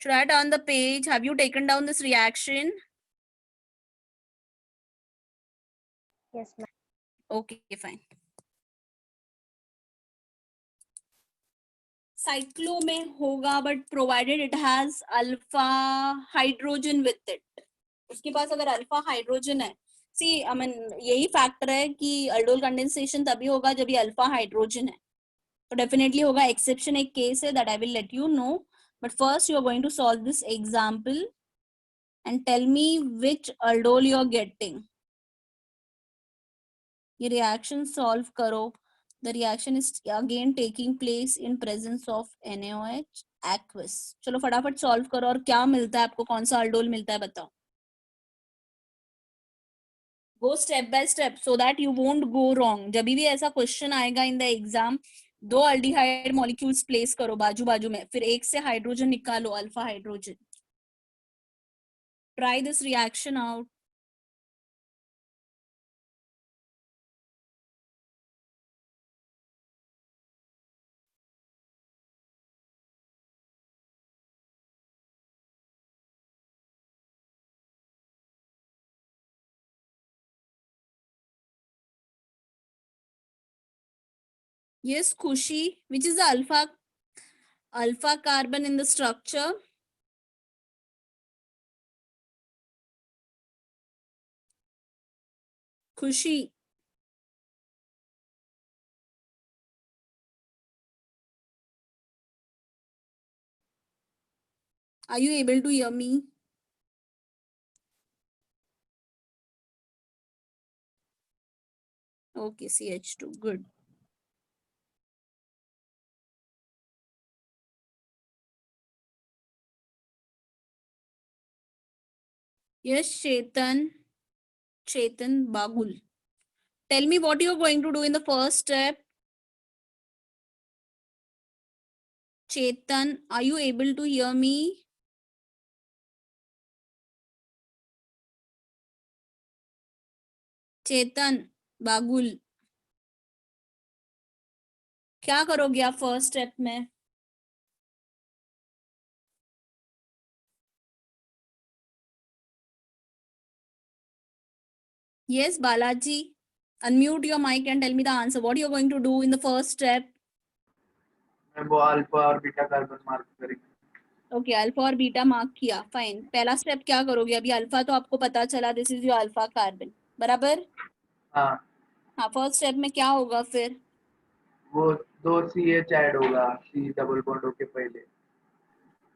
Speaker 1: Should I turn the page? Have you taken down this reaction?
Speaker 4: Yes, ma'am.
Speaker 1: Okay, fine. Cyclo में होगा, but provided it has alpha hydrogen with it. उसके पास अगर alpha hydrogen है, सी I mean यही factor है कि aldol condensation तभी होगा जब ये अल्फा हाइड्रोजन है, तो डेफिनेटली होगा। एक्सेप्शन एक केस है that I will let you know, but first you are going to solve this example and tell me which aldol you are getting. ये रिएक्शन सॉल्व करो। The reaction is again taking place in presence of NaOH aqueous। चलो फटाफट solve करो, और क्या मिलता है आपको, कौन सा अल्डोल मिलता है बताओ। Go step by step so that you won't go wrong. जब भी ऐसा क्वेश्चन आएगा in the exam, 2 aldehyde molecules place करो बाजू बाजू में, फिर एक से हाइड्रोजन निकालो, alpha hydrogen. Try this reaction out. Yes, Khushi, which is the alpha carbon in the structure? Khushi. Are you able to hear me? Okay, CH2, good. Yes, Chetan Bagul. Tell me what you're going to do in the first step. Chetan, are you able to hear me? चेतन बागुल, क्या करोगे आप first step में? Yes, Balaji, unmute your mic and tell me the answer. What you're going to do in the first step?
Speaker 7: वो alpha और beta carbon mark करेंगे।
Speaker 1: Okay, alpha और beta mark किया, fine. पहला स्टेप क्या करोगे? अभी अल्फा तो आपको पता चला, this is your alpha carbon, बराबर।
Speaker 7: हाँ,
Speaker 1: हाँ, फर्स्ट स्टेप में क्या होगा फिर?
Speaker 7: वो 2 CH ऐड होगा C डबल बॉन्ड होके पहले।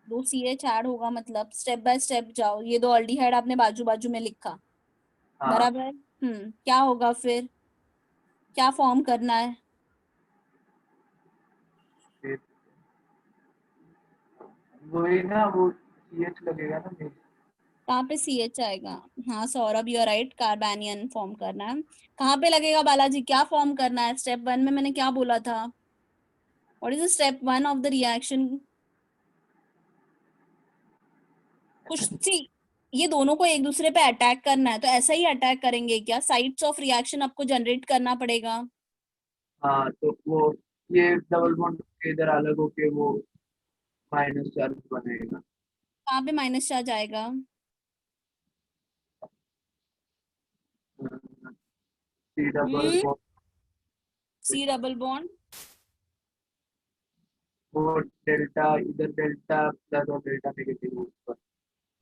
Speaker 1: 2 CH ऐड होगा, मतलब स्टेप बाय स्टेप जाओ। ये दो अल्डिहाइड आपने बाजू बाजू में लिखा,
Speaker 7: हाँ,
Speaker 1: बराबर। क्या होगा फिर? क्या फॉर्म करना है?
Speaker 7: फिर वही ना, वो CH लगेगा ना मेरे।
Speaker 1: कहाँ पे CH आएगा? हाँ Saurabh, you are right, carbanion form करना है। कहाँ पे लगेगा बालाजी? क्या फॉर्म करना है? स्टेप 1 में मैंने क्या बोला था? What is the step 1 of the reaction? कुछ सी, ये दोनों को एक दूसरे पे अटैक करना है, तो ऐसा ही अटैक करेंगे क्या? साइड्स ऑफ रिएक्शन आपको जनरेट करना पड़ेगा।
Speaker 7: हाँ, तो वो ये डबल बॉन्ड के इधर अलग होके वो माइनस चार्ज बनेगा।
Speaker 1: कहाँ पे माइनस चार्ज आएगा?
Speaker 7: C double bond,
Speaker 1: C double bond,
Speaker 7: वो डेल्टा इधर डेल्टा प्लस और डेल्टा नेगेटिव ऊपर।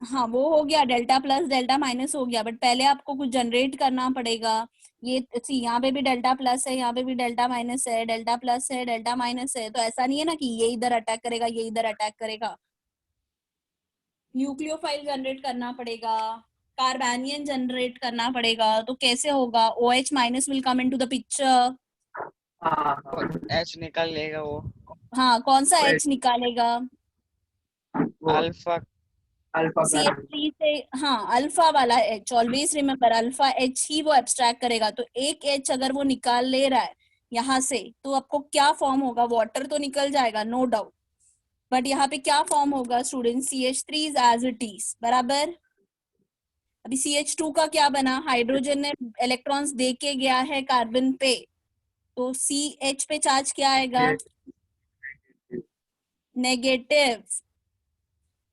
Speaker 1: हाँ वो हो गया, डेल्टा प्लस डेल्टा माइनस हो गया, बट पहले आपको कुछ जनरेट करना पड़ेगा। ये सी, यहाँ पे भी डेल्टा प्लस है, यहाँ पे भी डेल्टा माइनस है, डेल्टा प्लस है, डेल्टा माइनस है, तो ऐसा नहीं है ना कि ये इधर अटैक करेगा, ये इधर अटैक करेगा। न्यूक्लियोफाइल जनरेट करना पड़ेगा, कार्बेनियन जनरेट करना पड़ेगा, तो कैसे होगा? OH minus will come into the picture.
Speaker 7: हाँ,
Speaker 6: और
Speaker 7: हाँ,
Speaker 6: H निकाल लेगा वो,
Speaker 1: हाँ, कौन सा
Speaker 7: वो
Speaker 1: H निकालेगा?
Speaker 7: वो
Speaker 6: अल्फा।
Speaker 7: Alpha carbon.
Speaker 1: CH3 से, हाँ अल्फा वाला H, always remember alpha H ही वो एब्स्ट्रैक्ट करेगा। तो एक H अगर वो निकाल ले रहा है यहाँ से, तो आपको क्या फॉर्म होगा? वाटर तो निकल जाएगा, नो डाउट, बट यहाँ पे क्या फॉर्म होगा student? CH3 is as it is, बराबर। अभी CH2 का क्या बना? हाइड्रोजन ने इलेक्ट्रॉन्स दे के गया है कार्बन पे, तो CH पे चार्ज क्या आएगा?
Speaker 7: ये
Speaker 1: negative,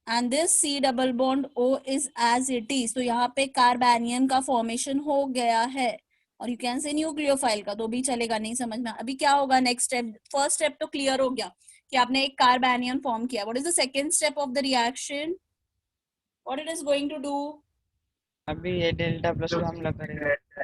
Speaker 1: and this C double bond O is as it is. तो यहाँ पे कार्बेनियन का फॉर्मेशन हो गया है, और यू कैन से न्यूक्लियोफाइल का, तो भी चलेगा, नहीं समझना। अभी क्या होगा नेक्स्ट स्टेप? फर्स्ट स्टेप तो क्लियर हो गया कि आपने एक कार्बेनियन फॉर्म किया। What is the second step of the reaction? What it is going to do?
Speaker 6: अभी ये डेल्टा प्लस पे हमला करेगा।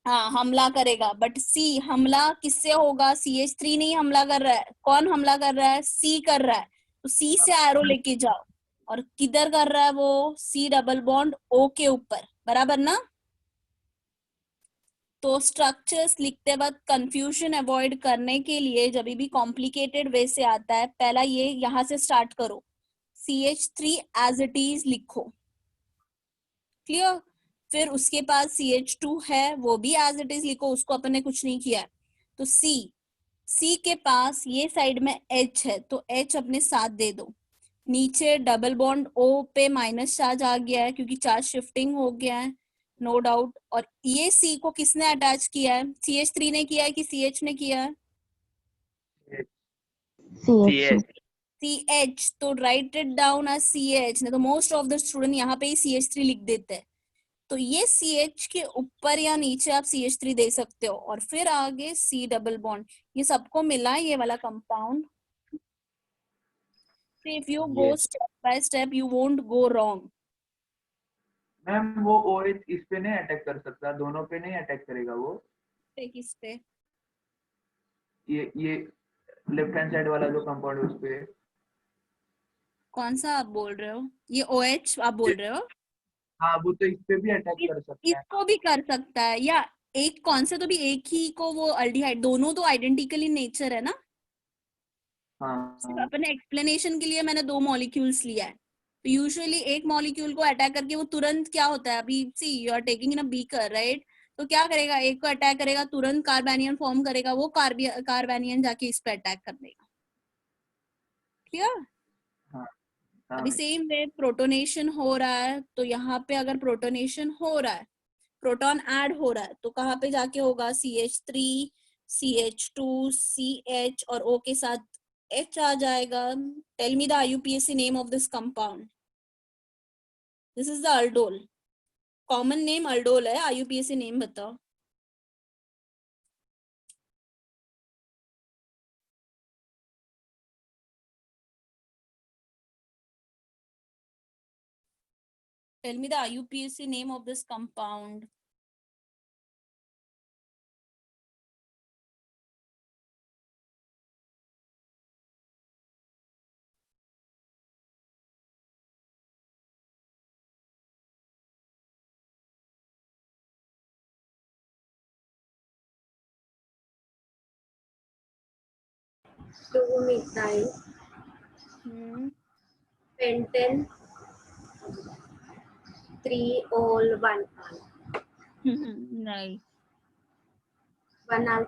Speaker 1: हाँ हमला करेगा, बट सी हमला किससे होगा? CH3 नहीं हमला कर रहा है, कौन हमला कर रहा है? C कर रहा है। तो C से एरो लेके जाओ, और किधर कर रहा है वो? C डबल बॉन्ड O के ऊपर, बराबर ना। तो स्ट्रक्चर्स लिखते वक्त कंफ्यूजन अवॉइड करने के लिए, जब भी कॉम्प्लिकेटेड वे से आता है, पहला ये यहां से स्टार्ट करो, CH3 एज इट इज लिखो, क्लियर। फिर उसके पास CH2 है, वो भी एज इट इज लिखो, उसको अपन ने कुछ नहीं किया है। तो C के पास ये साइड में H है, तो H अपने साथ दे दो। नीचे डबल बॉन्ड O पे माइनस चार्ज आ गया है, क्योंकि चार्ज शिफ्टिंग हो गया है, नो डाउट। और ये C को किसने अटैच किया है? CH3 ने किया है कि CH ने किया है?
Speaker 5: CH.
Speaker 1: CH, तो write it down as CH। नहीं तो मोस्ट ऑफ द स्टूडेंट यहाँ पे ही CH3 लिख देते हैं। तो ये CH के ऊपर या नीचे आप CH3 दे सकते हो, और फिर आगे C डबल बॉन्ड, ये सबको मिला ये वाला कंपाउंड। इफ यू गो
Speaker 7: ये
Speaker 1: step by step, you won't go wrong.
Speaker 7: Ma'am, वो OH इस पे नहीं अटैक कर सकता, दोनों पे नहीं अटैक करेगा वो।
Speaker 1: किस पे?
Speaker 7: ये लेफ्ट हैंड साइड वाला जो कंपाउंड है उस पे।
Speaker 1: कौन सा आप बोल रहे हो? ये OH आप बोल रहे हो?
Speaker 7: हाँ, वो तो इस पे भी अटैक कर सकता है।
Speaker 1: इसको भी कर सकता है, या एक कौन से, तो भी एक ही को वो अल्डिहाइड, दोनों तो आइडेंटिकली नेचर है ना। सिर्फ
Speaker 7: हाँ,
Speaker 1: अपने एक्सप्लेनेशन के लिए मैंने 2 मॉलिक्यूल्स लिया है। तो यूजुअली एक मॉलिक्यूल को अटैक करके वो तुरंत क्या होता है, अभी see you are taking in a beaker right, तो क्या करेगा? एक को अटैक करेगा, तुरंत कार्बेनियन फॉर्म करेगा, वो कार्बेनियन जाके इस पे अटैक कर देगा, क्लियर।
Speaker 7: हाँ, हाँ
Speaker 1: अभी
Speaker 7: मैम।
Speaker 1: सेम वे प्रोटोनेशन हो रहा है, तो यहाँ पे अगर प्रोटोनेशन हो रहा है, प्रोटॉन ऐड हो रहा है, तो कहाँ पे जाके होगा? CH3, CH2, CH और O के साथ H आ जाएगा। Tell me the IUPAC name of this compound. This is the aldol, common name aldol है, IUPAC नेम बताओ। Tell me the IUPAC name of this compound.
Speaker 4: Two methyl pentane 3-ol 1-al
Speaker 1: नहीं.
Speaker 4: 1-al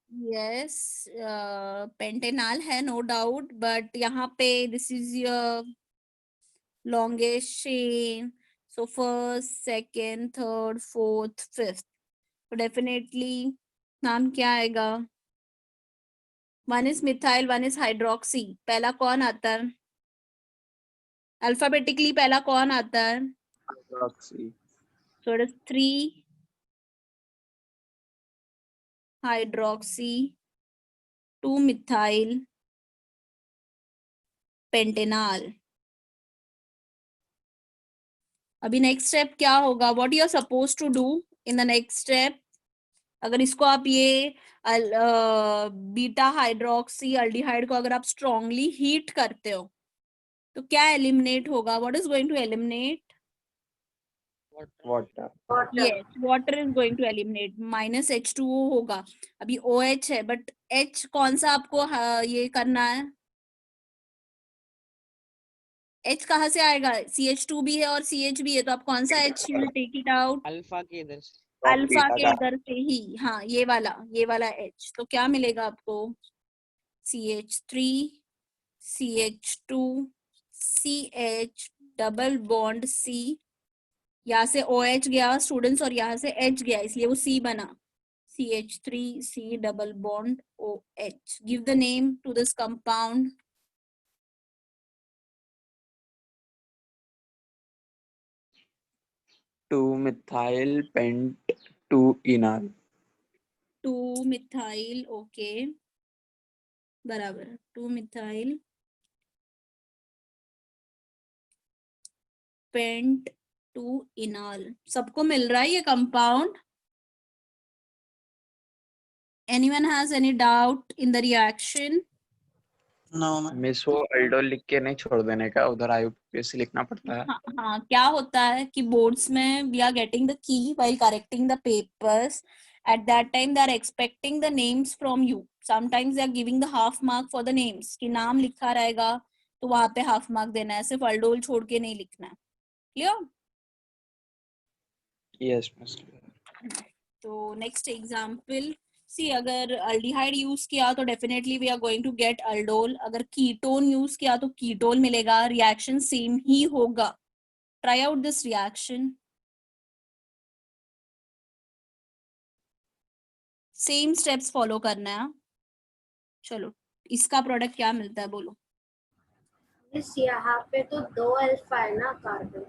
Speaker 1: Yes, pentanal है no doubt, but यहाँ पे this is your longest chain. So first, second, third, fourth, fifth. So definitely नाम क्या आएगा? One is methyl, one is hydroxy. पहला कौन आता है? Alphabetically पहला कौन आता है?
Speaker 2: hydroxy.
Speaker 1: So it is 3 hydroxy 2 methyl pentanal. अभी नेक्स्ट स्टेप क्या होगा? What you are suppose to do in the next step? अगर इसको आप ये बीटा हाइड्रोक्सी अल्डिहाइड को अगर आप स्ट्रांगली हीट करते हो तो क्या एलिमिनेट होगा? What is going to eliminate?
Speaker 2: Water.
Speaker 4: water
Speaker 1: yes, water is going to eliminate. -H2O होगा. अभी OH है, बट H कौन सा आपको ये करना है? H कहाँ से आएगा? CH2 भी है और CH भी है, तो आप कौन सा H will take it out?
Speaker 6: Alpha के इधर से
Speaker 1: अल्फा के इधर से ही. हाँ, ये वाला H. तो क्या मिलेगा आपको? CH3 CH2 CH double bond C. यहाँ से OH गया स्टूडेंट्स और यहाँ से H गया, इसलिए वो C बना. CH3 C double bond OH. Give the name to this compound.
Speaker 2: Two methyl pent 2-enal.
Speaker 1: 2 methyl. Okay, बराबर. 2 मिथाइल पेंट 2 इनॉल. सबको मिल रहा है ये compound? Anyone has any doubt in the reaction?
Speaker 2: Miss वो अल्डोल लिख के नहीं छोड़ देने का, उधर IUPAC लिखना पड़ता है.
Speaker 1: हाँ हाँ, क्या होता है कि बोर्ड्स में we are getting the key while correcting the papers. At that time they are expecting the names from you. Sometimes they are giving the half mark for the names, कि नाम लिखा रहेगा तो वहां पे हाफ मार्क देना है, सिर्फ अल्डोल छोड़ के नहीं लिखना है. क्लियर?
Speaker 2: Yes, miss.
Speaker 1: तो नेक्स्ट एग्जाम्पल सी, अगर अल्डिहाइड यूज किया तो definitely we are going to get aldol. अगर कीटोन यूज किया तो कीटोल मिलेगा. रिएक्शन सेम ही होगा. Try out this reaction. Same steps follow करना है. चलो, इसका प्रोडक्ट क्या मिलता है बोलो?
Speaker 4: इस यहाँ पे तो 2 अल्फा है ना कार्बन,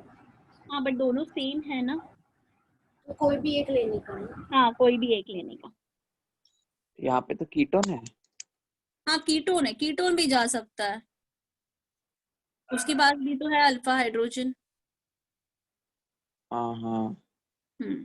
Speaker 1: हाँ, बट दोनों सेम है ना.
Speaker 4: तो कोई भी एक लेने का ना.
Speaker 1: हाँ, कोई भी एक लेने का.
Speaker 2: यहाँ पे तो कीटोन है.
Speaker 1: हाँ, कीटोन है, कीटोन भी जा सकता है. उसके बाद भी तो है अल्फा हाइड्रोजन.
Speaker 2: हाँ हाँ.
Speaker 1: Hmm.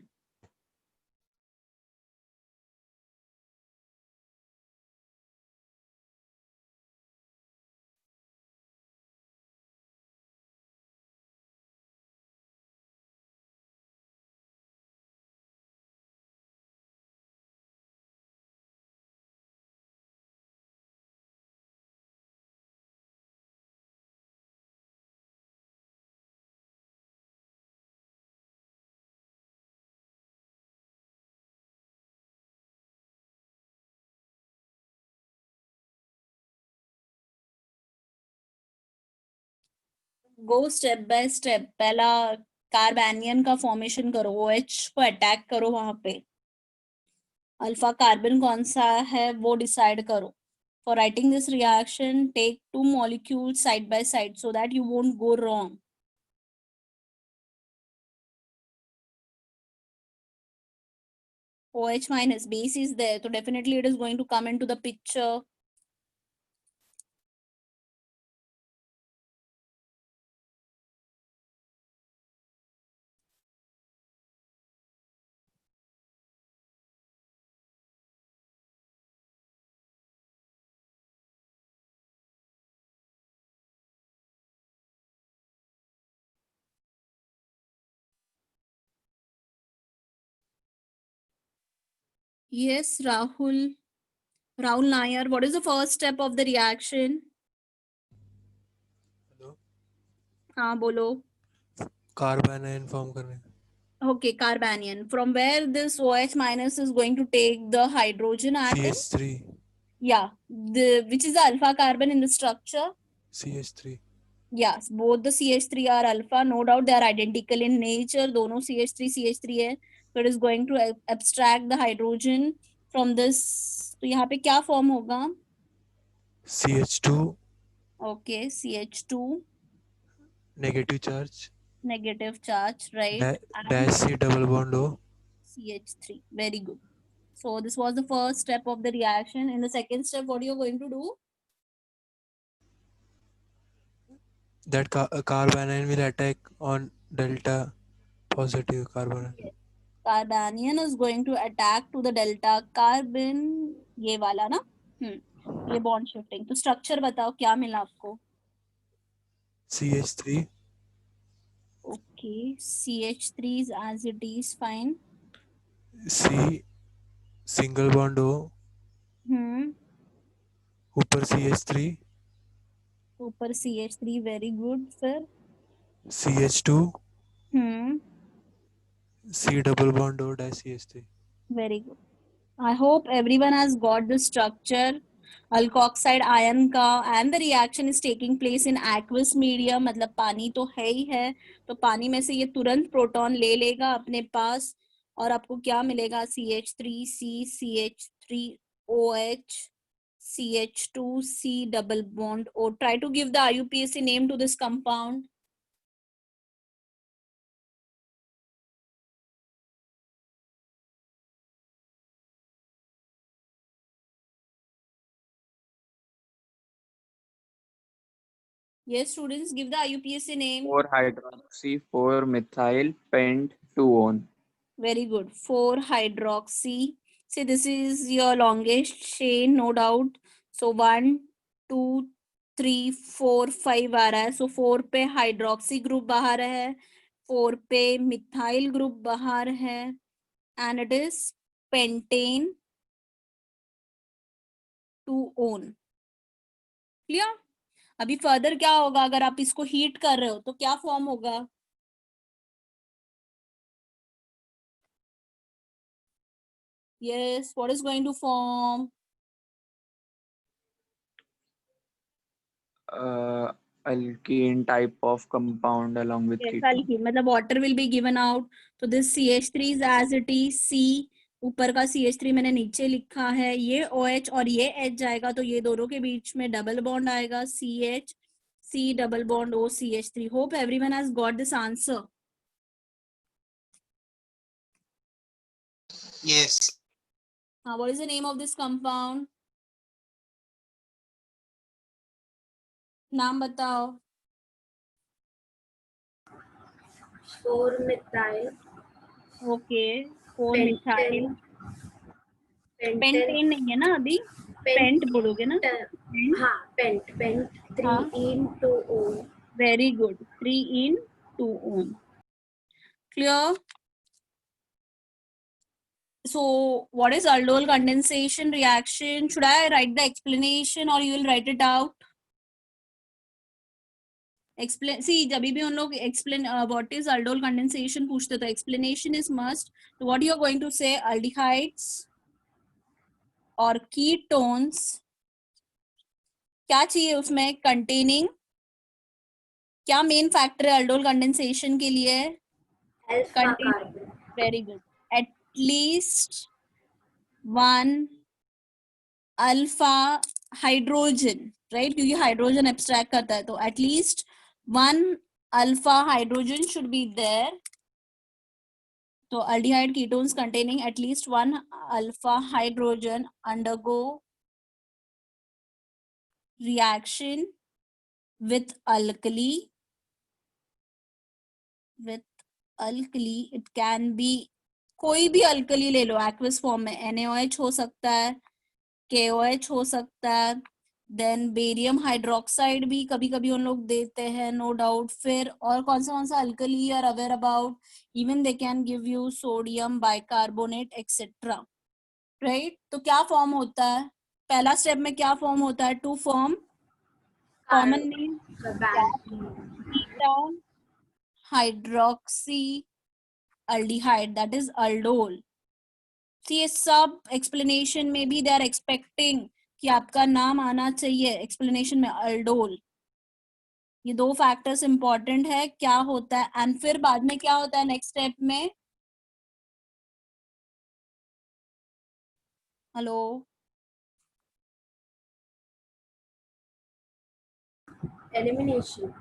Speaker 1: Go step by step. पहला कार्बेनियन का फॉर्मेशन करो, OH को अटैक करो वहां पे. अल्फा कार्बन कौन सा है वो डिसाइड करो. For writing this reaction, take 2 molecules side by side so that you won't go wrong. OH minus base is there, so definitely it is going to come into the picture. Yes, Rahul. Rahul Nair, what is the first step of the reaction?
Speaker 8: Hello
Speaker 1: हाँ बोलो.
Speaker 8: कार्बोनाइन form करने
Speaker 1: Okay, carbanion. From where this OH minus is going to take the hydrogen atom?
Speaker 8: CH3
Speaker 1: Yeah. Which is the alpha carbon in the structure?
Speaker 8: CH3
Speaker 1: Yes, both the CH3 are alpha. No doubt they are identical in nature. दोनों CH3 है. So it is going to abstract the hydrogen from this. तो यहाँ पे क्या form होगा?
Speaker 8: CH2
Speaker 1: Okay, CH2
Speaker 8: negative charge
Speaker 1: negative charge, right? And
Speaker 8: dash C double bond O
Speaker 1: CH3. Very good. So this was the first step of the reaction. In the second step, what you are going to do?
Speaker 8: that carbanion will attack on delta positive carbon.
Speaker 1: Carbanion is going to attack to the delta carbon. ये वाला ना? ये bond shifting. तो structure बताओ क्या मिला आपको?
Speaker 8: CH3
Speaker 1: Okay, CH3 is as it is, fine.
Speaker 8: C single bond O ऊपर CH3
Speaker 1: ऊपर CH3, very good. फिर
Speaker 8: CH2
Speaker 1: hmm
Speaker 8: C double bond O dash CH3.
Speaker 1: very good. I hope everyone has got the structure. Alkoxide ion का and the reaction is taking place in aqueous medium, मतलब पानी तो है ही है, तो पानी में से ये तुरंत प्रोटॉन ले लेगा अपने पास और आपको क्या मिलेगा? CH3C CH3OH CH2C double bond O. Try to give the IUPAC name to this compound. Yes, students, give the IUPAC name.
Speaker 2: 4-hydroxy 4-methyl pent-2-one.
Speaker 1: Very good. 4-hydroxy. See, this is your longest chain, no doubt. So 1, 2, 3, 4, 5 आ रहा है. So 4 पे hydroxy group बाहर है, 4 पे methyl group बाहर है, and it is pentane 2-one. Clear? अभी further क्या होगा? अगर आप इसको हीट कर रहे हो तो क्या फॉर्म होगा? Yes, what is going to form?
Speaker 2: Alkene type of compound along with
Speaker 1: Yes,
Speaker 2: ketone.
Speaker 1: alkene. मतलब water will be given out. So this CH3 is as it is. C ऊपर का CH3 मैंने नीचे लिखा है. ये OH और ये H जाएगा तो ये दोनों के बीच में डबल बॉन्ड आएगा. CH C double bond O CH3. Hope everyone has got this answer.
Speaker 6: Yes.
Speaker 1: What is the name of this compound? नाम बताओ.
Speaker 4: 4-methyl
Speaker 1: Okay. 4-methyl.
Speaker 4: pentane
Speaker 1: pentane नहीं है ना अभी? पेंट बोलोगे ना?
Speaker 4: हाँ pent 3-in-2-one.
Speaker 1: Very good. 3-in-2-one. Clear? So what is aldol condensation reaction? Should I write the explanation or you will write it out? Explain. See, जब भी उन लोग explain what is aldol condensation पूछते तो explanation is must. So what you are going to say? Aldehydes or ketones. क्या चाहिए उसमें? Containing. क्या main factor है aldol condensation के लिए?
Speaker 4: Alpha carbon.
Speaker 1: Very good. At least one alpha hydrogen, right? क्योंकि hydrogen abstract करता है तो at least one alpha hydrogen should be there. So aldehyde ketones containing at least one alpha hydrogen undergo reaction with alkali. With alkali, it can be कोई भी alkali ले लो aqueous form में. NaOH हो सकता है, KOH हो सकता है, देन बेरियम हाइड्रोक्साइड भी कभी कभी उन लोग देते हैं, नो डाउट. फिर और कौन सा alkali are aware about? Even they can give you sodium bicarbonate etcetera. Right? तो क्या फॉर्म होता है, पहला स्टेप में क्या फॉर्म होता है, to form common name beta hydroxy aldehyde, that is aldol. See, ये सब एक्सप्लेनेशन में भी दे आर एक्सपेक्टिंग कि आपका नाम आना चाहिए एक्सप्लेनेशन में, aldol. ये दो फैक्टर्स इंपॉर्टेंट है, क्या होता है, एंड फिर बाद में क्या होता है नेक्स्ट स्टेप में, hello,
Speaker 4: Elimination.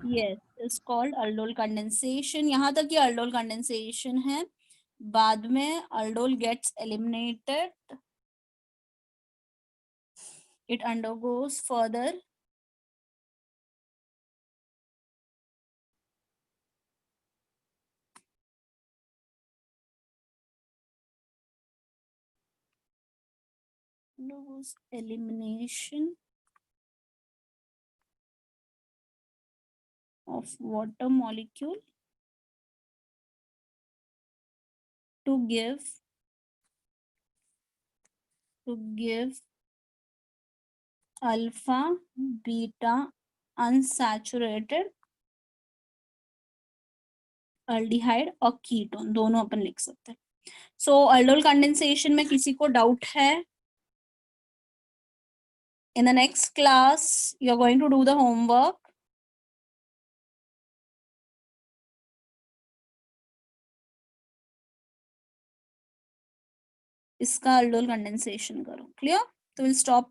Speaker 1: yes, is called aldol condensation. यहाँ तक ये aldol condensation है, बाद में aldol gets eliminated, it undergoes further elimination of water molecule to give alpha beta unsaturated aldehyde और कीटोन, दोनों अपन लिख सकते हैं. सो aldol कंडेंसेशन में किसी को डाउट है? In the next class, you are going to do the homework. इसका aldol condensation करो. Clear? So we'll stop